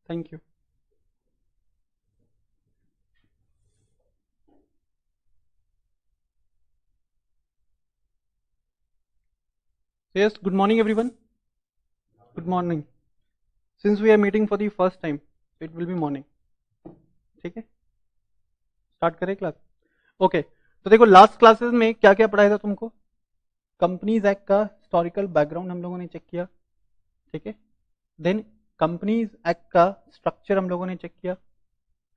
Thank you. Yes, good morning everyone. Good morning. Since we are meeting for the first time, so it will be morning. ठीक है, start करें class. Okay, तो देखो last classes में क्या क्या पढ़ाया था तुमको। कंपनीज एक्ट का हिस्टोरिकल बैकग्राउंड हम लोगों ने चेक किया, ठीक है। देन कंपनीज एक्ट का स्ट्रक्चर हम लोगों ने चेक किया,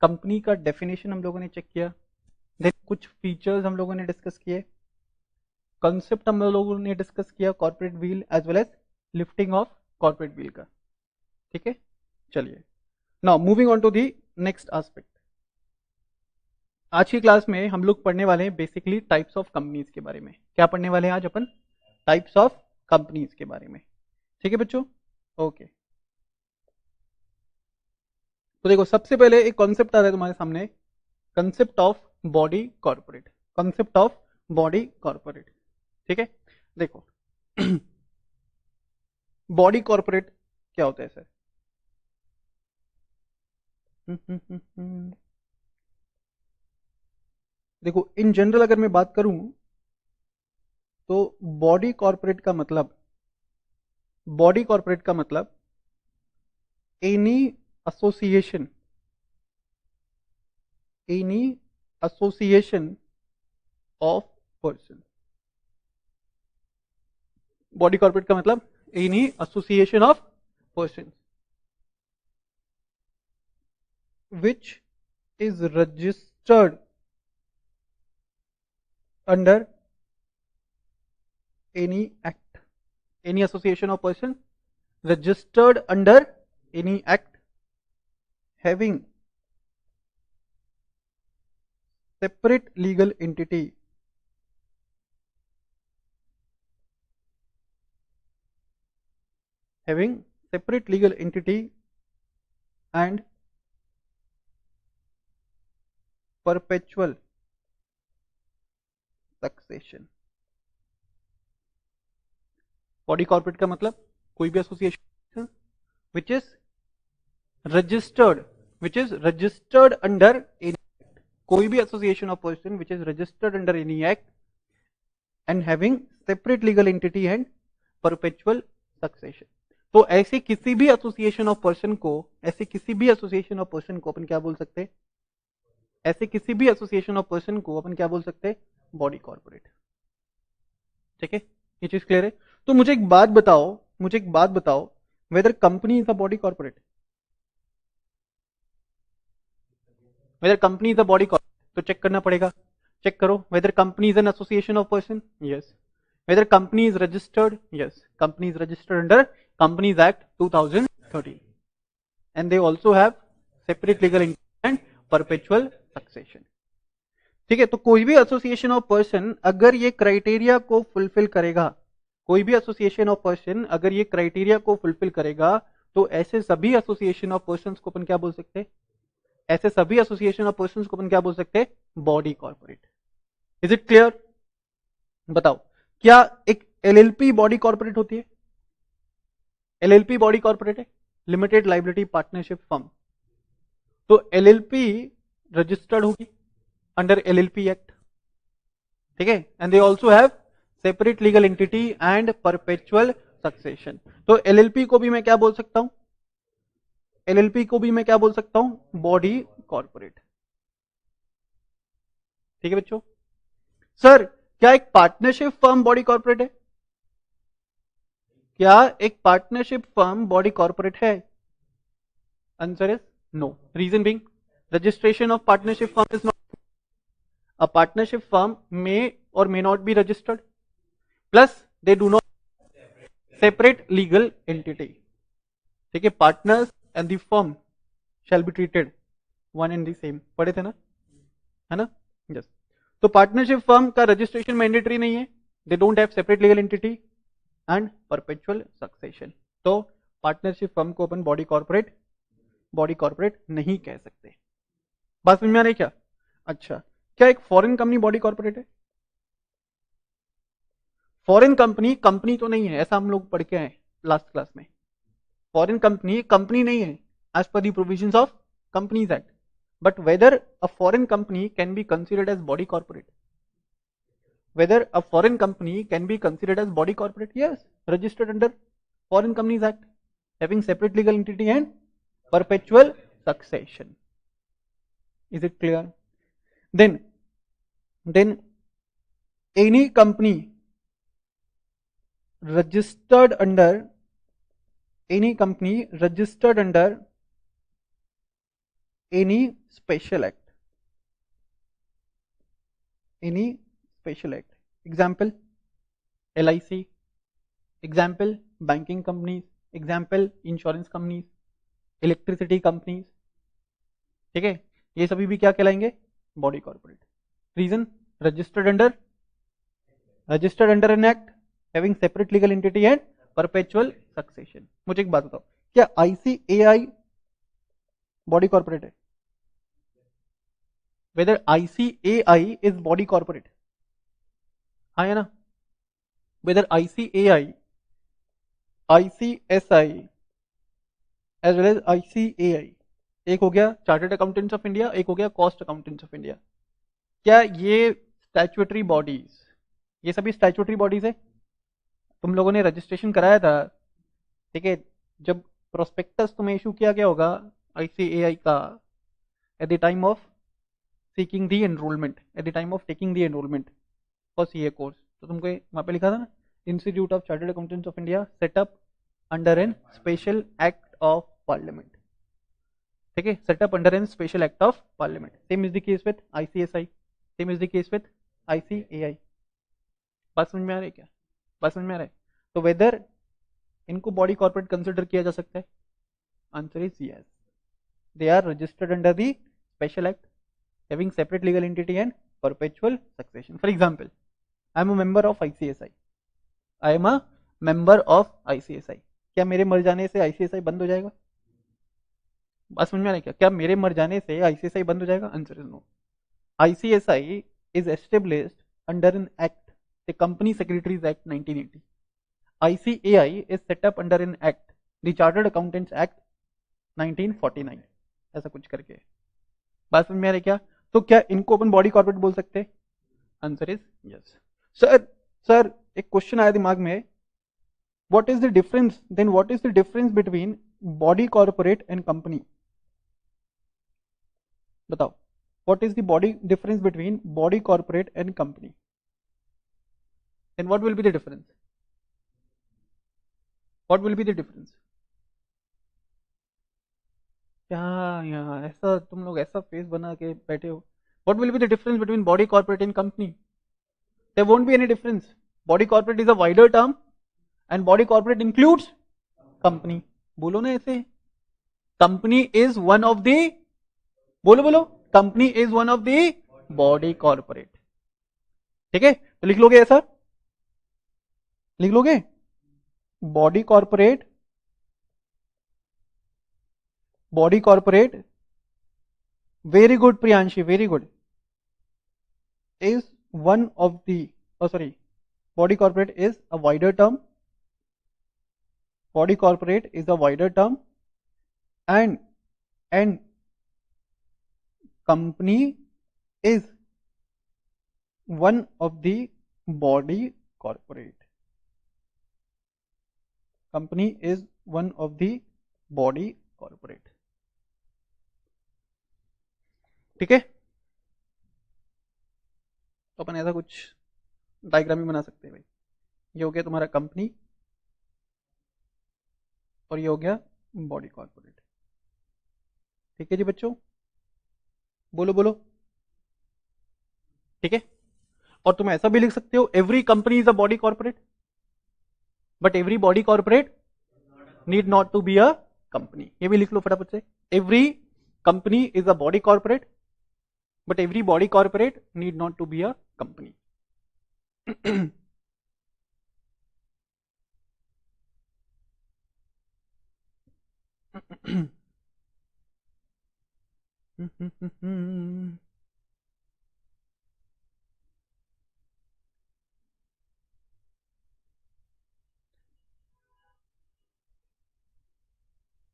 कंपनी का डेफिनेशन हम लोगों ने चेक किया, देन कुछ फीचर्स हम लोगों ने डिस्कस किए, कंसेप्ट हम लोगों ने डिस्कस किया corporate veil as well as lifting of corporate veil का, ठीक है। चलिए, now moving on to the next aspect. आज की क्लास में हम लोग पढ़ने वाले हैं बेसिकली टाइप्स ऑफ कंपनीज के बारे में। क्या पढ़ने वाले हैं आज अपन? टाइप्स ऑफ कंपनीज के बारे में, ठीक है बच्चों। ओके, तो देखो सबसे पहले एक कॉन्सेप्ट आ रहा है तुम्हारे सामने, concept of body corporate. Concept of body corporate, ठीक है। देखो बॉडी कॉर्पोरेट क्या होता है सर? देखो इन जनरल अगर मैं बात करूं तो बॉडी कॉर्पोरेट का मतलब, बॉडी कॉर्पोरेट का मतलब any association, any association of person. Body corporate का मतलब any association of person which is registered under any act, any association of person registered under any act having separate legal entity, having separate legal entity and perpetual succession. Body corporate का मतलब कोई भी association which is registered, which is registered under any, कोई भी association of person which is registered under any act and having separate legal entity and perpetual succession. तो ऐसे किसी भी एसोसिएशन ऑफ पर्सन को, ऐसे किसी भी एसोसिएशन ऑफ पर्सन को अपन क्या बोल सकते हैं? ऐसे किसी भी एसोसिएशन ऑफ पर्सन को अपन क्या बोल सकते हैं? बॉडी कॉर्पोरेट, ठीक है। ये चीज क्लियर है? तो मुझे एक बात बताओ, मुझे एक बात बताओ, weather company is a body corporate, weather company is a body corporate, तो चेक करना पड़ेगा। चेक करो, weather company is an association of person, yes. Weather company is registered, yes, company is registered under companies act 2013 and they also have separate legal and perpetual succession, ठीक है। तो कोई भी association of person अगर ये criteria को fulfil करेगा, कोई भी एसोसिएशन ऑफ पर्सन अगर ये क्राइटेरिया को फुलफिल करेगा, तो ऐसे सभी एसोसिएशन ऑफ पर्सन को अपन क्या बोल सकते हैं? ऐसे सभी एसोसिएशन ऑफ पर्सन को अपन क्या बोल सकते हैं? Body corporate. Is it clear? बताओ, क्या एक एलएलपी बॉडी कॉर्पोरेट होती है? एलएलपी बॉडी कॉर्पोरेट है, लिमिटेड लाइबिलिटी पार्टनरशिप फर्म। तो एलएलपी रजिस्टर्ड होगी अंडर एलएलपी एक्ट, ठीक है, and they also have separate legal entity and perpetual succession. तो एलएलपी को भी मैं क्या बोल सकता हूं? एलएलपी को भी मैं क्या बोल सकता हूं? बॉडी कॉर्पोरेट, ठीक है बच्चों। सर क्या एक पार्टनरशिप फर्म बॉडी कॉर्पोरेट है? क्या एक पार्टनरशिप फर्म बॉडी कॉर्पोरेट है? Answer is no. Reason being, registration of partnership firm is not, a partnership firm may or may not be registered, plus they do not separate legal entity, ठीक है। Partners and the firm shall be treated one and the same, पढ़े थे ना, है ना? Yes. तो partnership firm का registration mandatory नहीं है, they don't have separate legal entity and perpetual succession. तो पार्टनरशिप फर्म को अपन बॉडी कॉर्पोरेट नहीं कह सकते। बात समझ में आ रही क्या? अच्छा, क्या एक फॉरेन कंपनी बॉडी कॉर्पोरेट है? फॉरेन कंपनी कंपनी तो नहीं है, ऐसा हम लोग पढ़ के आए लास्ट क्लास में। फॉरेन कंपनी कंपनी नहीं है, as per the provisions of Companies Act. But whether a foreign company can be considered as body corporate? Whether a foreign company can be considered as body corporate? Yes, registered under Foreign Companies Act, having separate legal entity and perpetual succession. Is it clear? Then any company registered under any special act, example LIC, example banking companies, example insurance companies, electricity companies, ठीक है, ये सभी भी क्या कहलाएंगे? Body corporate. Reason? Registered under an act having separate legal entity and perpetual succession. मुझे एक बात बताओ, क्या ICAI बॉडी कॉर्पोरेट है? Whether ICAI is body corporate? हाँ या ना? Whether ICAI, ICSI as well as ICAI, एक हो गया चार्टर्ड अकाउंटेंट्स ऑफ इंडिया, एक हो गया कॉस्ट अकाउंटेंट्स ऑफ इंडिया. क्या ये स्टैट्यूटरी बॉडीज, ये सभी स्टैट्यूटरी बॉडीज है? तुम लोगों ने रजिस्ट्रेशन कराया था, ठीक है, जब प्रोस्पेक्टस तुम्हें इशू किया गया होगा ICAI का, at the time of seeking the enrolment, at the time of taking the enrolment for CA course, तो तुमको वहां पे लिखा था ना, institute of chartered accountants of India set up under an special act of parliament. ठीक है, set up under an special act of parliament. Same is the case with ICSI, same is the case with ICAI. बात समझ में आ रही है क्या? बात समझ में आ रहा है? तो वेदर इनको बॉडी कॉर्पोरेट कंसिडर किया जा सकता है? Answer is yes. They are registered under the special act having separate legal entity and perpetual succession. For example, I am a member of ICSI. I am a member of ICSI. क्या मेरे मर जाने से ICSI बंद हो जाएगा? बात समझ में आ रही है क्या मेरे मर जाने से ICSI बंद हो जाएगा? Answer is no. ICSI is established under an act, the Company Secretaries Act 1980. ICAI is set up under an act, the Chartered Accountants Act 1949. ऐसा कुछ करके. बात समझ में आ रही क्या? तो क्या इनको अपन बॉडी कॉर्पोरेट बोल सकते हैं? Answer is yes. सर एक क्वेश्चन आया दिमाग में, what is the difference between body corporate and company? बताओ, what is the difference between body corporate and company? Then what will be the difference? What will be the difference? क्या यार ऐसा तुम लोग ऐसा फेस बना के बैठे हो. What will be the difference between body corporate and company? There won't be any difference. Body corporate is a wider term and body corporate includes company. बोलो ना ऐसे. Company is one of the, बोलो company is one of the body corporate. ठीक है, तो लिख लोगे ऐसा, लिख लोगे body corporate very good Priyanshi, very good, is one of the, sorry, body corporate is a wider term, body corporate is a wider term and company is one of the body corporate. Company is one of the body corporate. ठीक है, तो अपन ऐसा कुछ diagram भी बना सकते हैं भाई. ये हो गया तुम्हारा कंपनी और ये हो गया बॉडी कॉर्पोरेट. ठीक है जी बच्चों, बोलो. ठीक है, और तुम ऐसा भी लिख सकते हो, every company is a body corporate, but every body corporate need not to be a company. ये भी लिख लो फटाफट से. Every company is a body corporate, but every body corporate need not to be a company.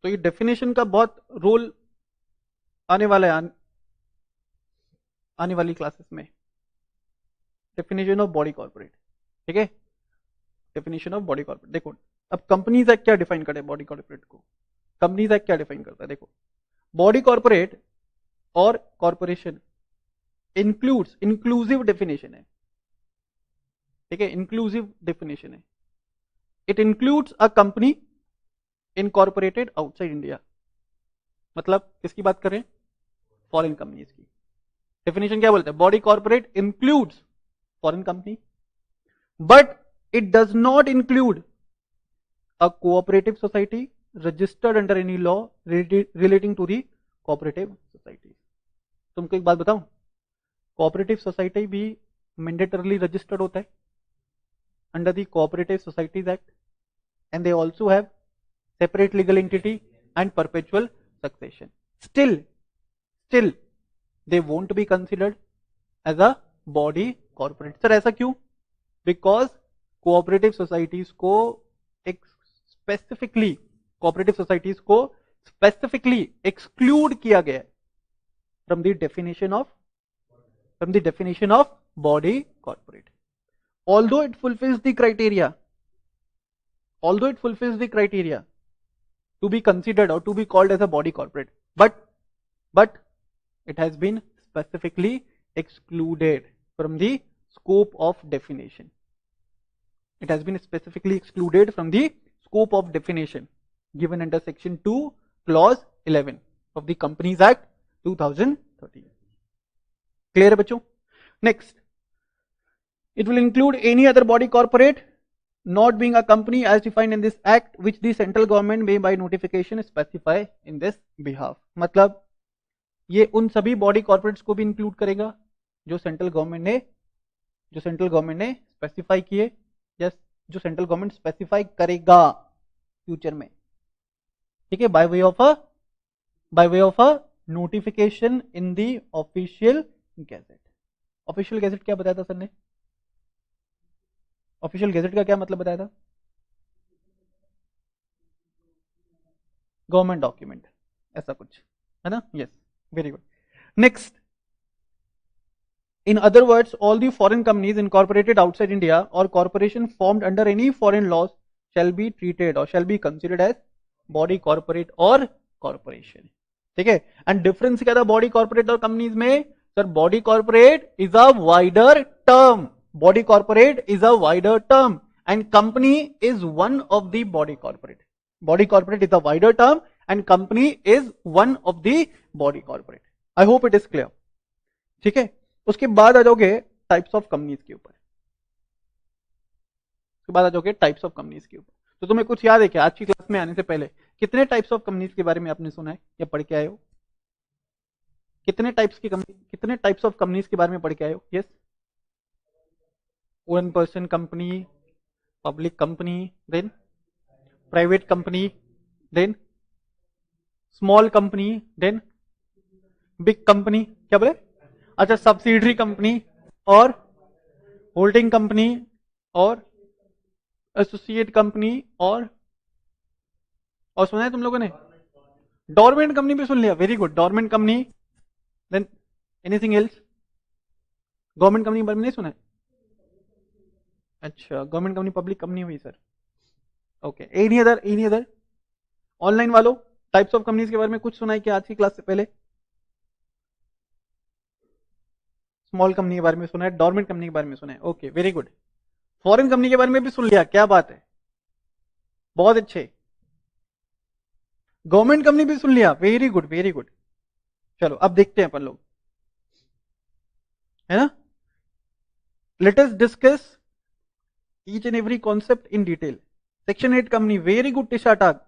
तो तो ये definition का बहुत रोल आने वाला है आने वाली क्लासेस में। डेफिनेशन ऑफ बॉडी कॉर्पोरेट, ठीक है, डेफिनेशन ऑफ बॉडी कॉर्पोरेट। देखो अब कंपनीज एक्ट क्या डिफाइन करे बॉडी कॉर्पोरेट को, कंपनीज एक्ट क्या डिफाइन करता है, देखो बॉडी कॉर्पोरेट और कॉर्पोरेशन इंक्लूड्स, इंक्लूसिव डेफिनेशन है, ठीक है, इंक्लूसिव डेफिनेशन है। It includes a company incorporated outside India, मतलब किसकी बात करें, फॉरेन कंपनीज की। डेफिनेशन क्या बोलते हैं, body corporate includes foreign company but it does not include a cooperative society registered under any law relating to the cooperative society. तुमको एक बात बताऊं, कोऑपरेटिव सोसाइटी भी मैंडेटरली रजिस्टर्ड होता है under the cooperative societies act and they also have separate legal entity and perpetual succession. Still they won't be considered as a body corporate। Sir ऐसा क्यों, because cooperative societies को एक specifically, cooperative societies को specifically exclude किया गया from the definition of body corporate. although it fulfills the criteria to be considered or to be called as a body corporate, but it has been specifically excluded from the scope of definition. It has been specifically excluded from the scope of definition given under section 2 clause 11 of the Companies Act 2013। clear है बच्चों? Next, it will include any other body corporate not being a company as defined in this act which the central government may by notification specify in this behalf। मतलब ये उन सभी body corporates को भी include करेगा जो central government ने specify किए या जो सेंट्रल गवर्नमेंट स्पेसिफाई करेगा फ्यूचर में, ठीक है, by way of a notification in the official gazette. Official gazette क्या बताया था सर ने, ऑफिशियल गैजेट का क्या मतलब बताया था, गवर्नमेंट डॉक्यूमेंट ऐसा कुछ है ना, yes, very good। Next, in other words, all the foreign companies incorporated outside India or corporation formed under any foreign laws shall be treated or shall be considered as body corporate or corporation, ठीक है। And difference क्या था body corporate और companies में, sir body corporate is a wider term, body corporate is a wider term and company is one of the body corporate. Body corporate is a wider term and company is one of the body corporate. I hope it is clear, ठीक है। उसके बाद आ जाओगे types of companies के ऊपर, तो तुम्हें कुछ याद है क्या आज की क्लास में आने से पहले कितने टाइप्स ऑफ कंपनीज के बारे में आपने सुना है या पढ़ के आए हो, कितने टाइप्स ऑफ कंपनीज के बारे में पढ़ के आए हो, yes, one person company, public company, then private company, then small company, then big company, क्या बोले, अच्छा सब्सिडरी कंपनी और होल्डिंग कंपनी और एसोसिएट कंपनी और सुना है तुम लोगों ने, डोरमेंट कंपनी भी सुन लिया, very good, dormant company, then anything else, government company के बारे में नहीं सुना है, अच्छा गवर्नमेंट कंपनी पब्लिक कंपनी हुई sir, okay, any other online वालों टाइप्स ऑफ कंपनीज के बारे में कुछ सुना है क्या आज की क्लास से पहले, स्मॉल कंपनी के बारे में सुना है, डोरमेंट कंपनी के बारे में सुना है, okay very good, foreign company के बारे में भी सुन लिया, क्या बात है, बहुत अच्छे, गवर्नमेंट कंपनी भी सुन लिया, वेरी गुड वेरी गुड। चलो अब देखते हैं अपन लोग, है ना, let us discuss each and every concept in detail. Section 8 company, very good Tisha टाग,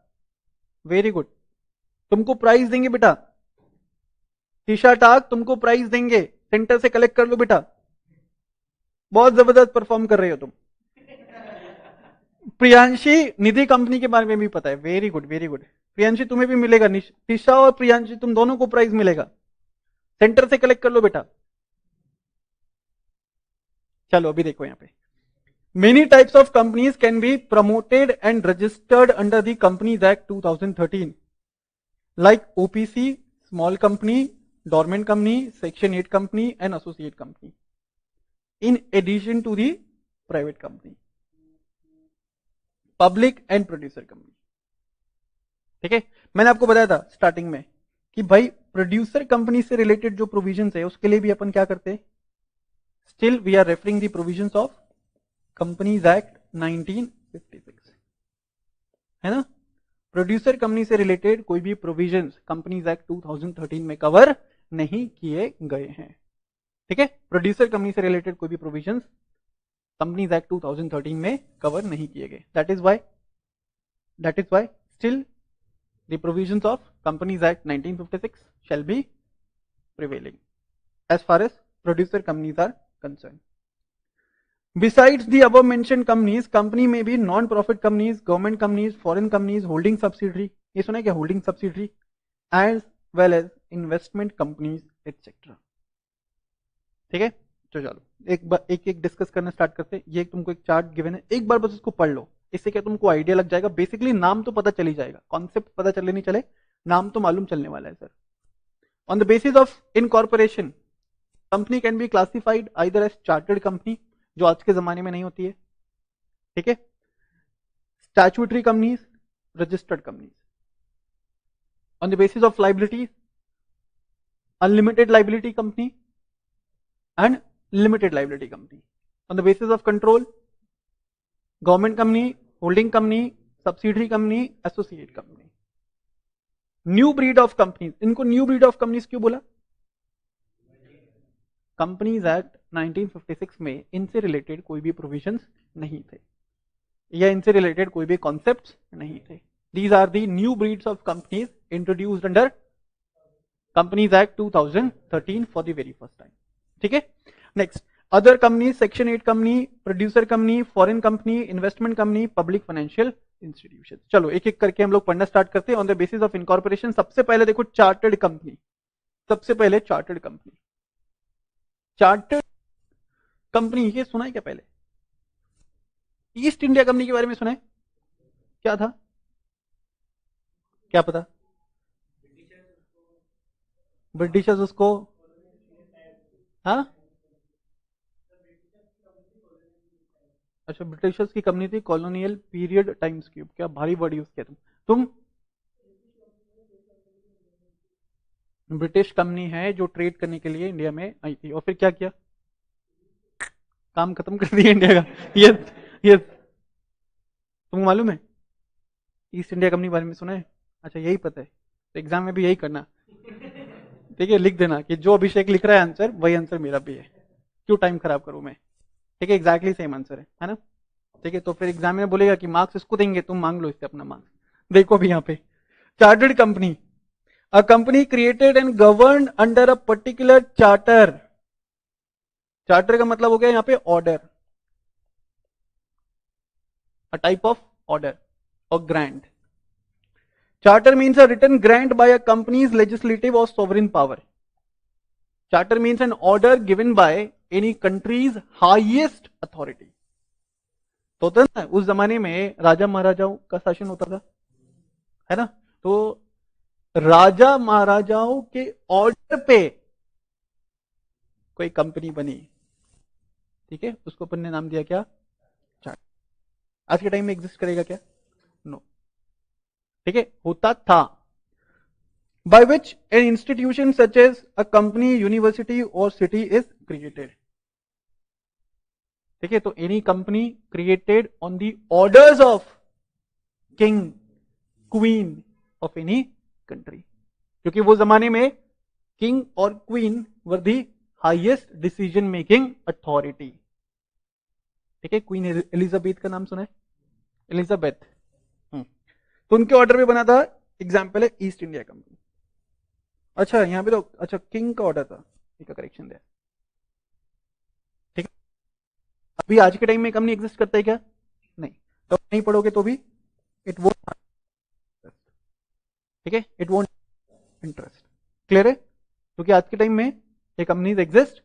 वेरी गुड, तुमको प्राइज देंगे बेटा, टिशा टाग तुमको प्राइज देंगे, सेंटर से कलेक्ट कर लो बेटा, बहुत जबरदस्त परफॉर्म कर रहे हो तुम। प्रियांशी निधि कंपनी के बारे में भी पता है, very good very good, Priyanshi तुम्हें भी मिलेगा, टिशा और प्रियांशी तुम दोनों को प्राइज मिलेगा, सेंटर से कलेक्ट कर लो बेटा। चलो अभी देखो यहां पे, many types of companies can be promoted and registered under the companies act 2013 like OPC, small company, dormant company, Section 8 company, and associate company, in addition to the private company, public and producer company. ठीक है, मैंने आपको बताया था starting में कि भाई producer company से रिलेटेड जो प्रोविजंस है उसके लिए भी अपन क्या करते हैं, still we are referring the provisions of companies act 1956, है ना. प्रोड्यूसर कंपनी से रिलेटेड कोई भी प्रोविजंस कंपनीज एक्ट 2013 में कवर नहीं किए गए हैं. ठीक है, प्रोड्यूसर कंपनी से रिलेटेड कोई भी प्रोविजंस कंपनीज एक्ट 2013 में कवर नहीं किए गए. That is why still the provisions of companies act 1956 shall be prevailing as far as producer companies are concerned. Besides the above mentioned companies, company may be non-profit companies, government companies, foreign companies, holding subsidiary, ये सुना है क्या, holding subsidiary, as well as investment companies etc. ठीक है, तो चलो एक एक डिस्कस करना स्टार्ट करते हैं. ये तुमको एक चार्ट गिवन है, एक बार बस उसको पढ़ लो, इससे क्या तुमको आइडिया लग जाएगा. बेसिकली नाम तो पता चल ही जाएगा, कॉन्सेप्ट पता चले नहीं चले, नाम तो मालूम चलने वाला है sir. On the basis of incorporation company can be classified either as chartered company, जो आज के जमाने में नहीं होती है. ठीक है, statutory companies, registered companies. On the basis of liability, unlimited liability company and limited liability company. On the basis of control, government company, holding company, subsidiary company, associate company. New breed of companies, इनको new breed of companies क्यों बोला? Companies act 1956 में इनसे related कोई भी provisions नहीं थे या इनसे रिलेटेड कोई भी कॉन्सेप्ट्स नहीं थे. These are the new breeds of companies introduced under Companies Act 2013 for the very first time. ठीक है, next other company, section 8 company, producer company, foreign company, investment company, public financial institution. चलो एक एक करके हम लोग पढ़ना स्टार्ट करते हैं. On the basis of incorporation सबसे पहले देखो चार्टर्ड कंपनी. सबसे पहले चार्टर्ड कंपनी. चार्टर्ड कंपनी ये सुना है क्या पहले? ईस्ट इंडिया कंपनी के बारे में सुना है क्या था, क्या पता? ब्रिटिशर्स उसको, हाँ अच्छा, ब्रिटिशर्स की कंपनी थी, कॉलोनियल पीरियड टाइम्स क्यूब. क्या भारी वर्ड यूज किया तुम. ब्रिटिश कंपनी है जो ट्रेड करने के लिए इंडिया में आई थी और फिर क्या किया, काम खत्म कर दिया इंडिया का. यस यस, तुमको मालूम है ईस्ट इंडिया कंपनी बारे में सुना है? अच्छा यही पता है, तो एग्जाम में भी यही करना. ठीक है, लिख देना कि जो अभिषेक लिख रहा है आंसर वही आंसर मेरा भी है, क्यों टाइम खराब करूं मैं. ठीक है, एग्जैक्टली सेम आंसर है ना. ठीक है, तो फिर एग्जाम में बोलेगा कि मार्क्स इसको देंगे, तुम मांग लो इससे अपना मार्क्स. देखो भी यहाँ पे chartered company, a company created and govern under a particular charter. Charter का मतलब हो गया यहाँ पे order, a type of order और grant. Charter means a written grant by a company's legislative or sovereign power. Charter means an order given by any country's highest authority. तो होता ना उस जमाने में राजा महाराजाओं का शासन होता था, है ना. तो राजा महाराजाओं के ऑर्डर पे कोई कंपनी बनी, ठीक है, उसको अपन ने नाम दिया क्या, चार्टर. आज के टाइम में एग्जिस्ट करेगा क्या? नो. ठीक है, होता था. by which an institution such as a company, university or city is created. ठीक है, तो any company created on the orders of king, queen of any country, क्योंकि वो जमाने में किंग और queen were the highest decision making authority. ठीक है, क्वीन एलिजाबेथ का नाम सुना है, एलिजाबेथ. तो उनके ऑर्डर में बना था. एग्जाम्पल है ईस्ट इंडिया कंपनी. अच्छा यहां पे तो अच्छा किंग का ऑर्डर था, एक करेक्शन दिया. ठीक है, अभी आज के टाइम में कंपनी एग्जिस्ट करता है क्या? नहीं. तो नहीं पढ़ोगे तो भी इट वोंट. ठीक है, इट वोंट इंटरेस्ट. क्लियर है, क्योंकि आज के टाइम में ये कंपनीज एग्जिस्ट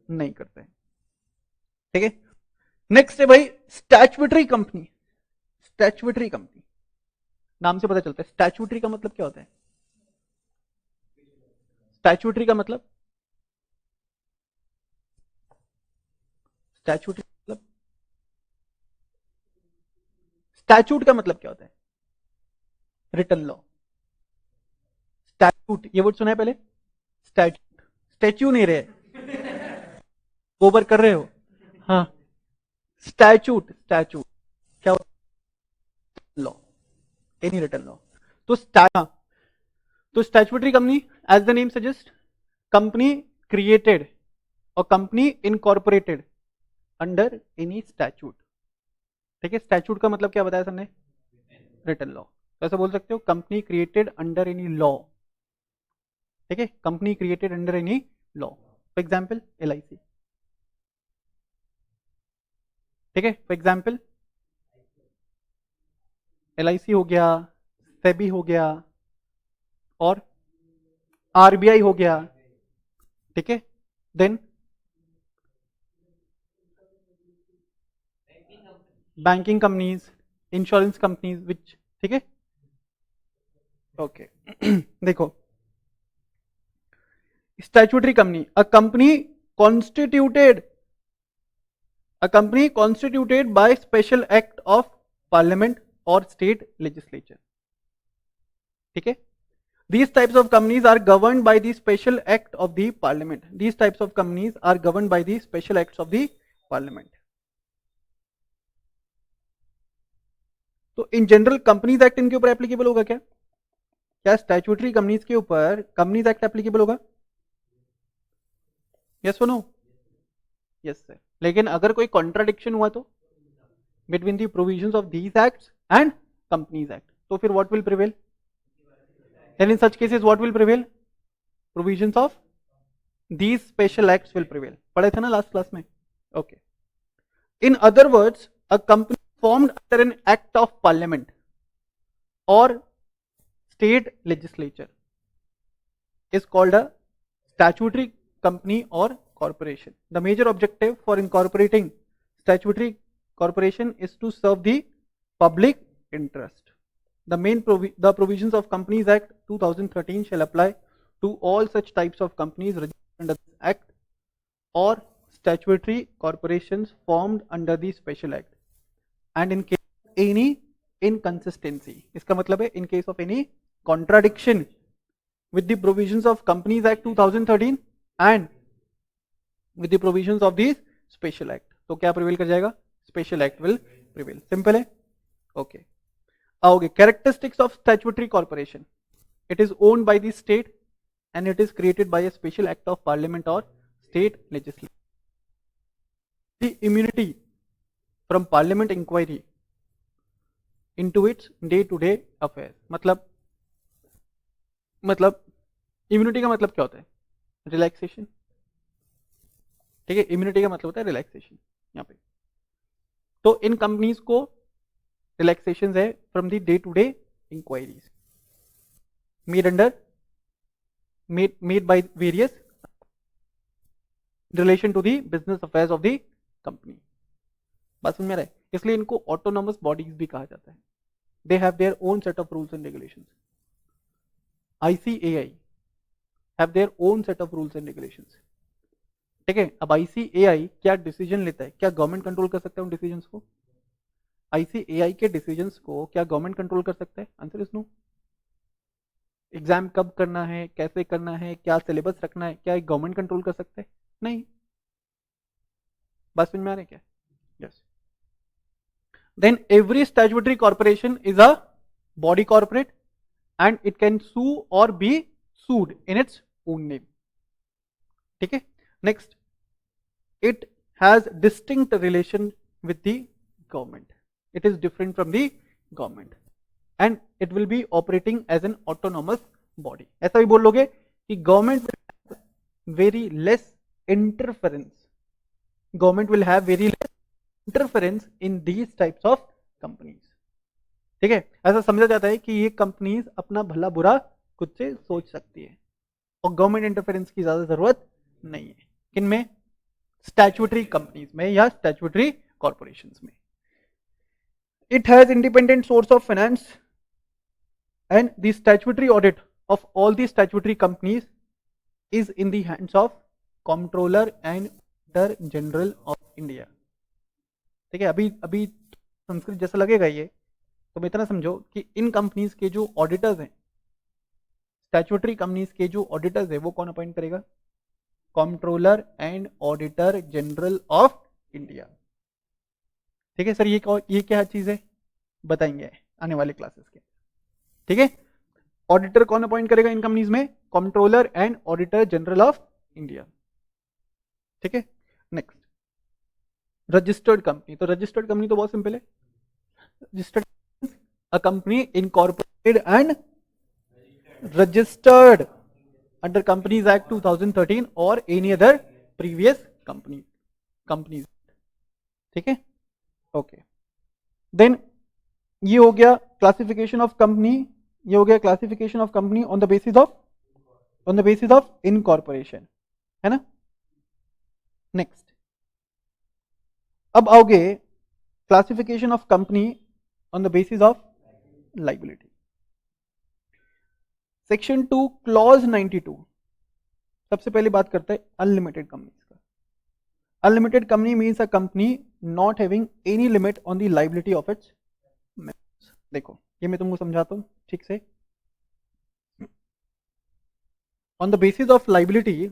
नहीं करते हैं. ठीक है, नेक्स्ट है भाई स्टैट्यूटरी कंपनी. स्टैट्यूटरी कंपनी नाम से पता चलता है. स्टैट्यूटरी का मतलब क्या होता है? स्टैच्यूटरी का मतलब, स्टैच्यूटरी मतलब, स्टैच्यूट का मतलब क्या होता है? Written law. स्टैच्यूट, ये वर्ड सुना है पहले? स्टैच्यूट, स्टैच्यू नहीं रहे, गोबर कर रहे हो, हाँ। स्टैच्यूट, स्टैच्यूट क्या होता है? Law, any written law. तो तो statutory company, as the name suggest, company created और company incorporated under any statute. ठीक है, स्टैच्यूट का मतलब क्या बताया सर ने? Written law. तो ऐसा बोल सकते हो, company created under any law. ठीक है, company created under any law. For example LIC। ठीक है, फॉर एग्जाम्पल LIC हो गया, सेबी हो गया, और RBI हो गया। ठीक है, then banking companies, insurance companies which. ठीक है, ओके। देखो, statutory company, a company constituted by special act of parliament or state legislature. ठीक है, these types of companies are governed by the special act of the parliament. These types of companies are governed by the special acts of the parliament. तो in general companies act इनके ऊपर applicable होगा क्या? क्या statutory companies के ऊपर companies act applicable होगा? Yes और नो? Yes sir. लेकिन अगर कोई कॉन्ट्राडिक्शन हुआ तो between the provisions of these acts and companies act, तो फिर what will prevail? And in such cases what will prevail? Provisions of these special acts will prevail. पढ़े थे ना लास्ट क्लास में? Okay. In other words, a company formed under an act of parliament or state legislature is called a statutory company or corporation. The major objective for incorporating statutory corporation is to serve the public interest. The provisions of Companies Act 2013 shall apply to all such types of companies registered under this act or statutory corporations formed under the special act. And in case of any inconsistency, इसका मतलब है in case of any contradiction with the provisions of Companies Act 2013 and with the provisions of the special act, तो क्या prevail कर जाएगा? Special act will prevail. Simple है, okay. आओगे, characteristics of statutory corporation, it is owned by the state and it is created by a special act of parliament or state legislature. The immunity from parliament inquiry into its day to day affairs. मतलब immunity का मतलब क्या होता है? Relaxation. ठीक है, immunity का मतलब होता है रिलैक्सेशन यहाँ पे। तो इन कंपनीज को रिलैक्सेशन है from the day to day inquiries made by various relation to the business affairs of the company. बात समझ में आ रहा है? इसलिए इनको ऑटोनॉमस बॉडीज भी कहा जाता है। They have their own set of rules and regulations. ICAI have their own set of rules and regulations. ठीक है, अब ICAI क्या डिसीजन लेता है? क्या गवर्नमेंट कंट्रोल कर सकता है उन डिसीजंस को? ICAI के डिसीजंस को क्या गवर्नमेंट कंट्रोल कर सकता है? Answer is no. एग्जाम कब करना है, कैसे करना है, क्या सिलेबस रखना है, क्या गवर्नमेंट कंट्रोल कर सकता है? नहीं। बात समझ में आ रही है क्या? Yes. Then every statutory corporation is a body corporate and it can sue or be sued in its own name. ठीक है, next, it has distinct relation with the government. It is different from the government and it will be operating as an autonomous body. ऐसा भी बोल लोगे कि government will have very less interference. Government will have very less interference in these types of companies. ठीक है, ऐसा समझा जाता है कि ये कंपनीज अपना भला बुरा खुद से सोच सकती है और गवर्नमेंट इंटरफेरेंस की ज्यादा जरूरत नहीं है। किनमें? स्टैट्यूटरी कंपनीज में या स्टैट्यूटरी कॉर्पोरेशंस में। It has independent source of finance and the statutory audit of all the statutory companies is in the hands of controller and auditor general of India. ठीक है, अभी अभी संस्कृत जैसा लगेगा ये, तो इतना समझो कि इन कंपनीज के जो ऑडिटर्स हैं, स्टैट्यूटरी कंपनीज के जो ऑडिटर्स है वो कौन अपॉइंट करेगा? Controller and auditor general of India. ठीक है सर, ये क्या चीज है बताएंगे आने वाले क्लासेस के। ठीक है, ऑडिटर कौन अपॉइंट करेगा इन कंपनीज में? Controller and auditor general of India. ठीक है, नेक्स्ट रजिस्टर्ड कंपनी। तो रजिस्टर्ड कंपनी तो बहुत सिंपल है, registered a company incorporated and registered under companies act 2013 और एनी अदर प्रीवियस कंपनीज। ठीक है, ओके। देन ये हो गया क्लासिफिकेशन ऑफ कंपनी, ये हो गया classification of company on the basis of incorporation, है ना। नेक्स्ट अब आओगे classification of company on the basis of liability. Section 2 clause 92 सबसे पहले बात करता है अनलिमिटेड कंपनीज का। Unlimited company means a company not having any limit on the liability of its members. देखो ये मैं तुमको समझाता हूं ठीक से। On the basis of liability,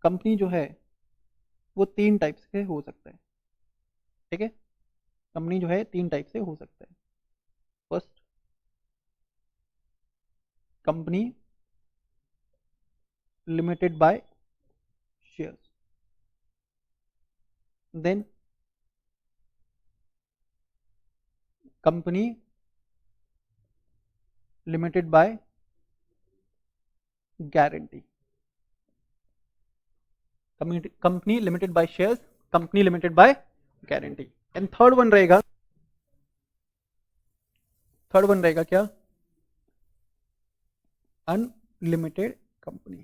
company जो है वो 3 टाइप से हो सकता है। ठीक है, कंपनी जो है 3 टाइप से हो सकता है। First, company limited by shares, then company limited by guarantee, company limited by shares, company limited by guarantee. And third one रहेगा क्या? Unlimited company.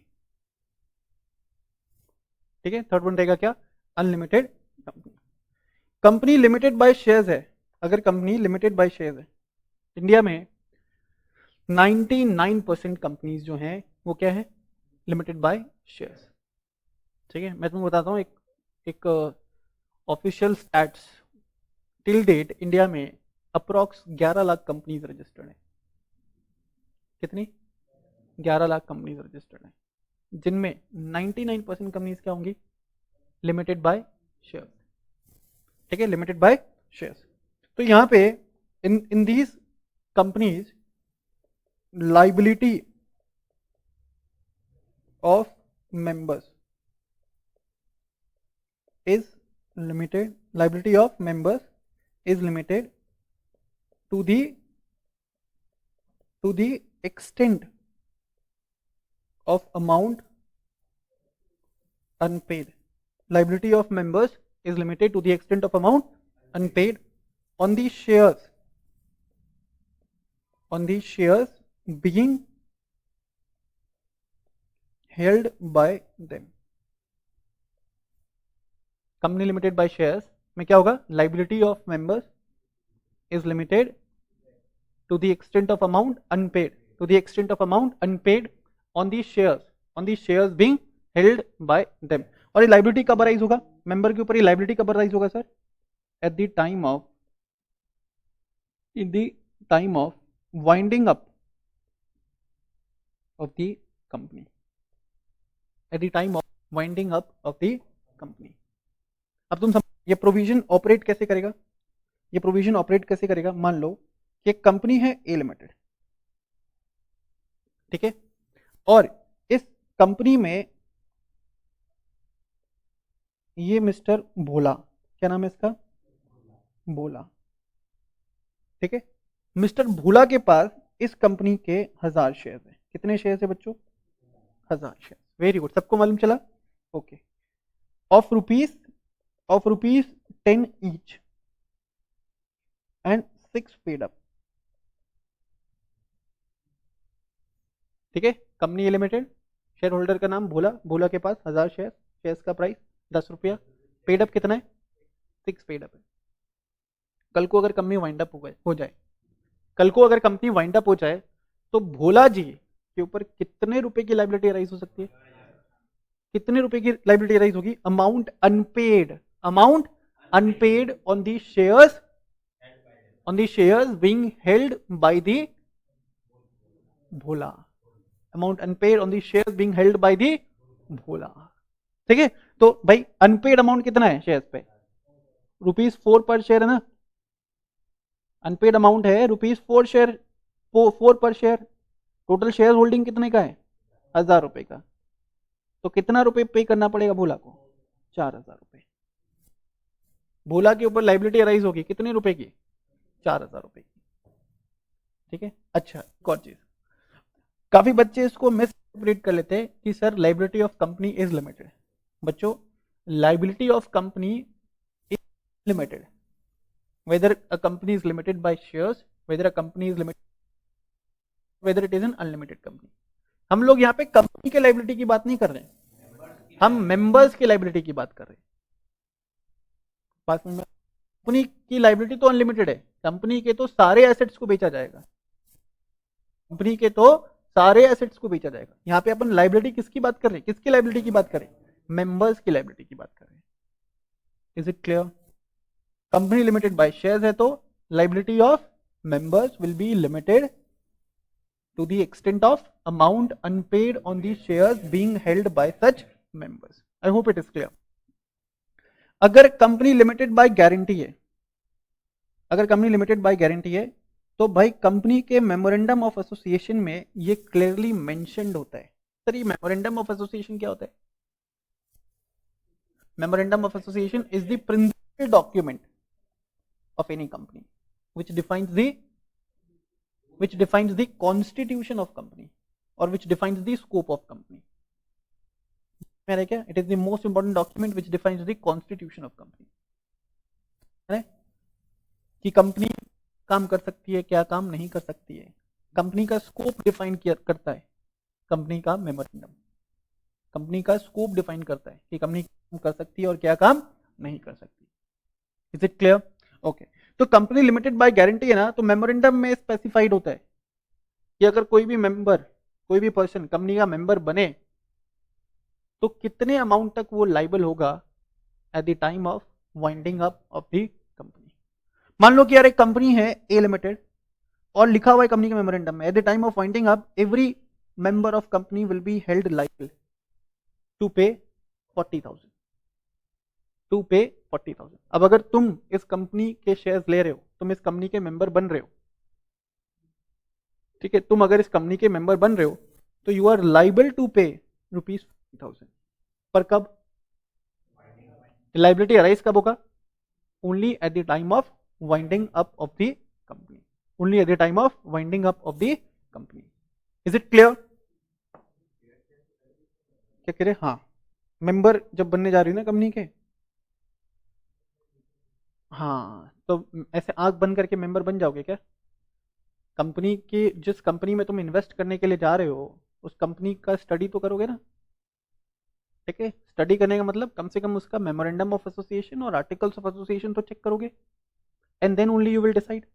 ठीक है, थर्ड वन रहेगा क्या? Unlimited company. Company limited by shares है, अगर company limited by shares है, India में 99% कंपनीज जो हैं वो क्या है? Limited by shares. ठीक है, मैं तुमको बताता हूँ एक official stats till date India में अप्रॉक्स 11 लाख कंपनीज रजिस्टर्ड है। कितनी? 11 लाख कंपनीज रजिस्टर्ड है, जिनमें 99% कंपनीज क्या होंगी? Limited by shares. ठीक है, लिमिटेड बाय शेयर्स। तो यहां पे in these companies liability of members is limited, liability of members is limited to the extent of amount unpaid. Liability of members is limited to the extent of amount unpaid on the shares being held by them. Company limited by shares में क्या होगा? Liability of members is limited to the extent of amount unpaid on the shares being held by them. और ये liability कब rise होगा? Member के ऊपर ये लाइबिलिटी कब राइज होगा sir? Eight the time of winding up of the company, eight the time of winding up of the company. अब तुम ये प्रोविजन ऑपरेट कैसे करेगा? मान लो कि एक कंपनी है ए लिमिटेड, ठीक है, और इस कंपनी में ये मिस्टर भोला, क्या नाम है इसका? भोला। ठीक है, मिस्टर भोला के पास इस कंपनी के 1000 शेयर है। कितने शेयर है बच्चों? 1000 शेयर। वेरी गुड, सबको मालूम चला? Okay. Of rupees 10 each and 6 paid up। ठीक है, कंपनी लिमिटेड, शेयर होल्डर का नाम भोला के पास 1000 शेयर, शेयर्स का प्राइस 10 रुपया, पेड अप कितना है? 6 पेड अप है। कल को अगर कंपनी वाइंड अप हो जाए तो भोला जी के ऊपर कितने रुपए की लाइबिलिटी राइज हो सकती है? कितने रुपए की लाइबिलिटी राइज होगी? Amount unpaid on the shares being held by the Bhola, amount unpaid on the shares being held by the Bhola. ठीक है, तो भाई अनपेड अमाउंट कितना है शेयर्स पे? ₹4 पर शेयर है ना, अनपेड अमाउंट है ₹4 पर शेयर। टोटल शेयर होल्डिंग कितने का है? 1000 रुपए का। तो कितना रुपए पे करना पड़ेगा भोला को? 4000 रुपए। भोला के ऊपर लाइबिलिटी राइज होगी कितने रुपए की? 4000 रुपए की। ठीक है, अच्छा एक और चीज, काफी बच्चे इसको मिसइंटरप्रेट कर लेते हैं कि sir liability of company is limited. बच्चों, liability of company is limited whether a company is limited by shares, whether a company is limited, whether it is an unlimited company। हम लोग यहाँ पे कंपनी के लाइबिलिटी की बात नहीं कर रहे हैं, हम मेंबर्स की लाइबिलिटी की बात कर रहे हैं। कंपनी की लाइबिलिटी तो अनलिमिटेड है, कंपनी के तो सारे एसेट्स को बेचा जाएगा, कंपनी के तो सारे एसेट्स को बेचा जाएगा। यहाँ पे अपन लाइबिलिटी किसकी बात कर रहे हैं? किसकी लाइबिलिटी की बात कर रहे हैं? मेंबर्स की लाइबिलिटी की बात कर रहे हैं। Is it clear? Company limited by shares है तो liability of members will be limited to the extent of amount unpaid on the shares being held by such members. I hope it is clear. अगर company limited by guarantee है, अगर company limited by guarantee है तो भाई company के memorandum of association में ये clearly mentioned होता है। सर ये मेमोरेंडम ऑफ एसोसिएशन क्या होता है? Memorandum of association is the principal document of any company which defines the constitution of company or which defines the scope of company। मेरा क्या? It is the most important document which defines the constitution of company। है कि company काम कर सकती है, क्या काम नहीं कर सकती है, कंपनी का स्कोप डिफाइन करता है कंपनी का मेमोरेंडम, कंपनी का स्कोप डिफाइन करता है कि कंपनी काम कर सकती है और क्या काम नहीं कर सकती। Is it clear? ओके, तो कंपनी लिमिटेड बाय गारंटी है ना, तो मेमोरेंडम में स्पेसिफाइड होता है कि अगर कोई भी मेंबर, कोई भी पर्सन कंपनी का मेंबर बने तो कितने अमाउंट तक वो लाइबल होगा eight the time of winding up of the company. मान लो कि यार एक कंपनी है ए लिमिटेड और लिखा हुआ है कंपनी के मेमोरेंडम में, at the time of winding up every member of company will be held liable to pay 40,000 to pay 40,000। अब अगर तुम इस कंपनी के शेयर्स ले रहे हो, तुम इस कंपनी के मेंबर बन रहे हो, ठीक है, तुम अगर इस कंपनी के मेंबर बन रहे हो तो you are liable to pay ₹40,000। पर कब लाइबिलिटी अराइज कब होगा? Only eight the time of winding up of the company, only eight the time of winding up of the company. Is it clear? क्या कह रहे? हाँ, मेंबर जब बनने जा रही है ना कंपनी के, हाँ, तो ऐसे आंख बंद करके मेंबर बन जाओगे क्या? कंपनी की, जिस कंपनी में तुम इन्वेस्ट करने के लिए जा रहे हो उस कंपनी का स्टडी तो करोगे ना। ठीक है, स्टडी करने का मतलब कम से कम उसका मेमोरेंडम ऑफ एसोसिएशन और आर्टिकल्स ऑफ एसोसिएशन तो चेक करोगे, and then only you will decide